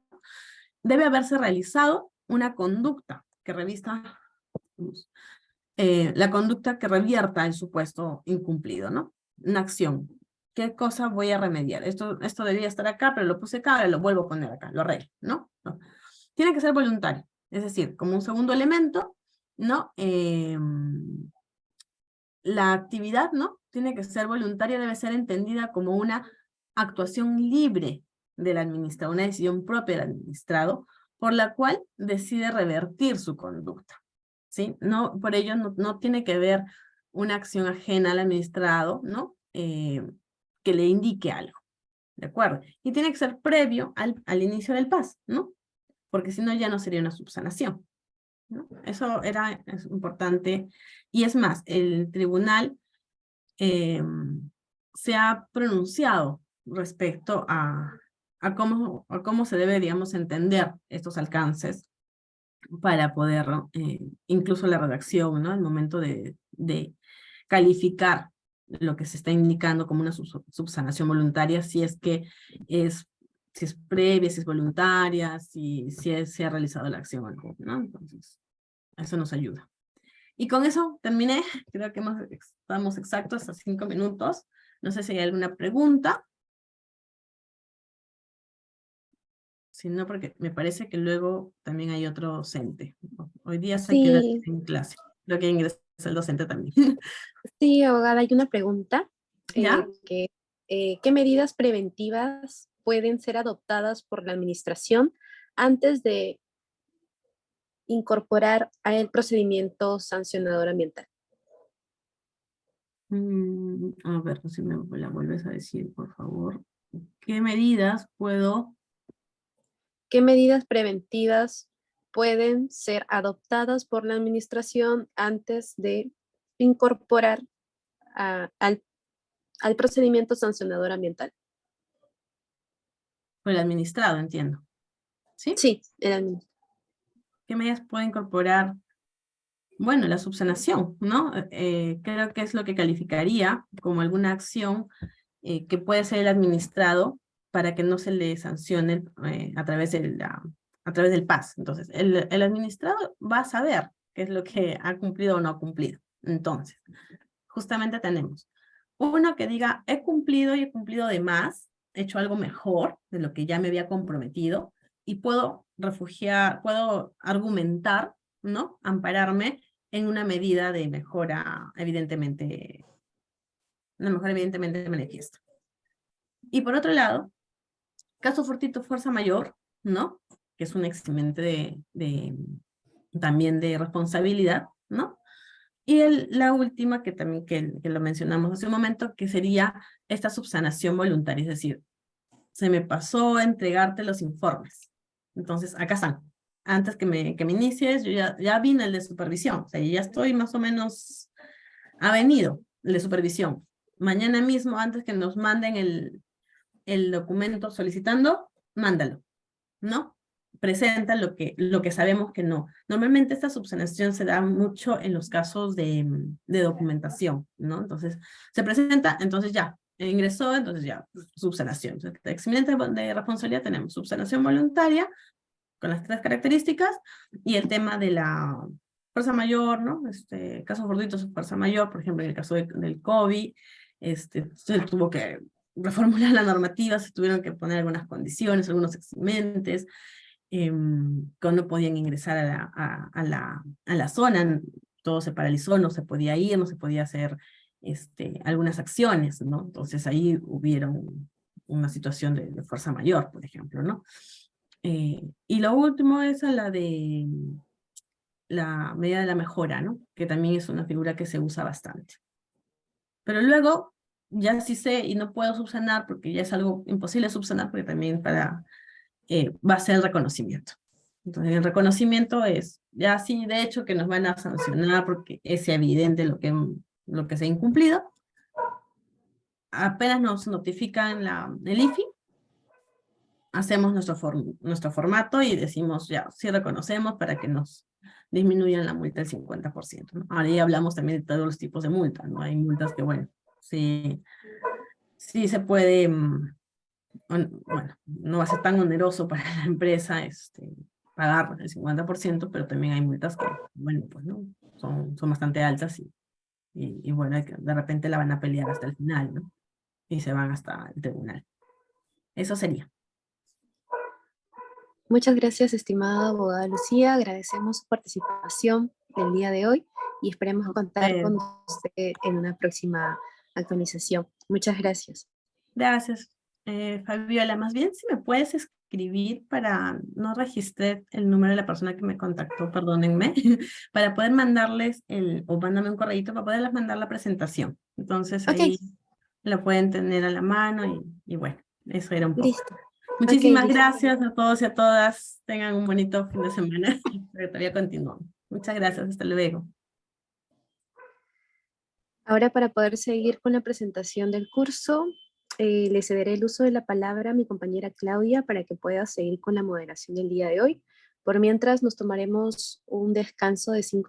Debe haberse realizado una conducta que revista la conducta que revierta el supuesto incumplido, ¿no? Una acción. ¿Qué cosa voy a remediar? Esto debía estar acá, pero lo puse acá, ahora lo vuelvo a poner acá, lo arreglo, ¿no? No. Tiene que ser voluntario, es decir, como un segundo elemento, ¿no? La actividad, ¿no? Tiene que ser voluntaria, debe ser entendida como una actuación libre del administrado, una decisión propia del administrado, por la cual decide revertir su conducta. ¿Sí? No, por ello no tiene que ver una acción ajena al administrado, ¿no? Que le indique algo, ¿de acuerdo? Y tiene que ser previo al inicio del PAS, ¿no? Porque si no ya no sería una subsanación, ¿no? Eso es importante. Y es más, el tribunal se ha pronunciado respecto a cómo se debe, digamos, entender estos alcances para poder, incluso la redacción, ¿no? Al momento de calificar lo que se está indicando como una subsanación voluntaria, si es que si es previa, si es voluntaria, si se ha realizado la acción o no, ¿no? Entonces, eso nos ayuda. Y con eso terminé, creo que estamos exactos a 5 minutos. No sé si hay alguna pregunta. Si no, porque me parece que luego también hay otro docente. Hoy día se queda Sí, en clase. Creo que ingresa el docente también. sí, abogada, hay una pregunta ¿Ya? ¿qué medidas preventivas pueden ser adoptadas por la administración antes de incorporar al procedimiento sancionador ambiental? A ver, si me la vuelves a decir, por favor. ¿Qué medidas puedo? ¿Qué medidas preventivas pueden ser adoptadas por la administración antes de incorporar al procedimiento sancionador ambiental? Por el administrado, entiendo. ¿Sí? Sí, el administrador. ¿Qué medidas puedo incorporar bueno, la subsanación, ¿no? Creo que es lo que calificaría como alguna acción que puede ser el administrado para que no se le sancione a través del PAS. Entonces, el administrado va a saber qué es lo que ha cumplido o no ha cumplido. Entonces, justamente tenemos uno que diga, he cumplido y he cumplido de más, he hecho algo mejor de lo que ya me había comprometido y puedo puedo argumentar, ¿no? Ampararme en una medida de mejora, evidentemente, una mejora evidentemente manifiesta. Y por otro lado, caso fortuito, fuerza mayor, ¿no? Que es un eximente también de responsabilidad, ¿no? Y la última, que también que lo mencionamos hace un momento, que sería esta subsanación voluntaria, es decir, se me pasó a entregarte los informes. Entonces, acá están. Antes que me inicies, yo ya vine el de supervisión, o sea, ya estoy más o menos, ha venido el de supervisión. Mañana mismo, antes que nos manden el documento solicitando, mándalo, ¿no? Presenta lo que sabemos que no. Normalmente esta subsanación se da mucho en los casos de documentación, ¿no? Entonces, se presenta, entonces ya, ingresó, entonces ya, subsanación. Entonces, eximiente de responsabilidad tenemos subsanación voluntaria, con las 3 características, y el tema de la fuerza mayor, ¿no? Casos fortuitos, fuerza mayor, por ejemplo, en el caso del COVID, se tuvo que reformular la normativa, se tuvieron que poner algunas condiciones, algunos eximentes, que no podían ingresar a la zona, todo se paralizó, no se podía ir, no se podía hacer algunas acciones, ¿no? Entonces ahí hubieron una situación de fuerza mayor, por ejemplo, ¿no? Y lo último es a la de la medida de la mejora, ¿no? Que también es una figura que se usa bastante. Pero luego, ya sí sé y no puedo subsanar porque ya es algo imposible subsanar porque también va a ser el reconocimiento. Entonces, el reconocimiento es, ya sí, de hecho, que nos van a sancionar porque es evidente lo que se ha incumplido. Apenas nos notifican el IFI, hacemos nuestro formato y decimos, ya, sí reconocemos para que nos disminuyan la multa del 50%, ¿no? Ahora ya hablamos también de todos los tipos de multas, ¿no? Hay multas que, bueno, sí, sí se puede, bueno, no va a ser tan oneroso para la empresa pagar el 50%, pero también hay multas que, bueno, pues, ¿no? Son bastante altas y bueno, de repente la van a pelear hasta el final, ¿no? Y se van hasta el tribunal. Eso sería. Muchas gracias, estimada abogada Lucía. Agradecemos su participación el día de hoy y esperemos contar con usted en una próxima actualización. Muchas gracias. Gracias, Fabiola. Más bien, si me puedes escribir para, no registré el número de la persona que me contactó, perdónenme, para poder mandarles o mándame un correíto para poderles mandar la presentación. Entonces Ok, ahí la pueden tener a la mano y bueno, eso era un poco. listo. Ok, Muchísimas listo. gracias a todos y a todas. Tengan un bonito fin de semana. Pero todavía continuamos. Muchas gracias. Hasta luego. Ahora para poder seguir con la presentación del curso, le cederé el uso de la palabra a mi compañera Claudia para que pueda seguir con la moderación del día de hoy. Por mientras nos tomaremos un descanso de 5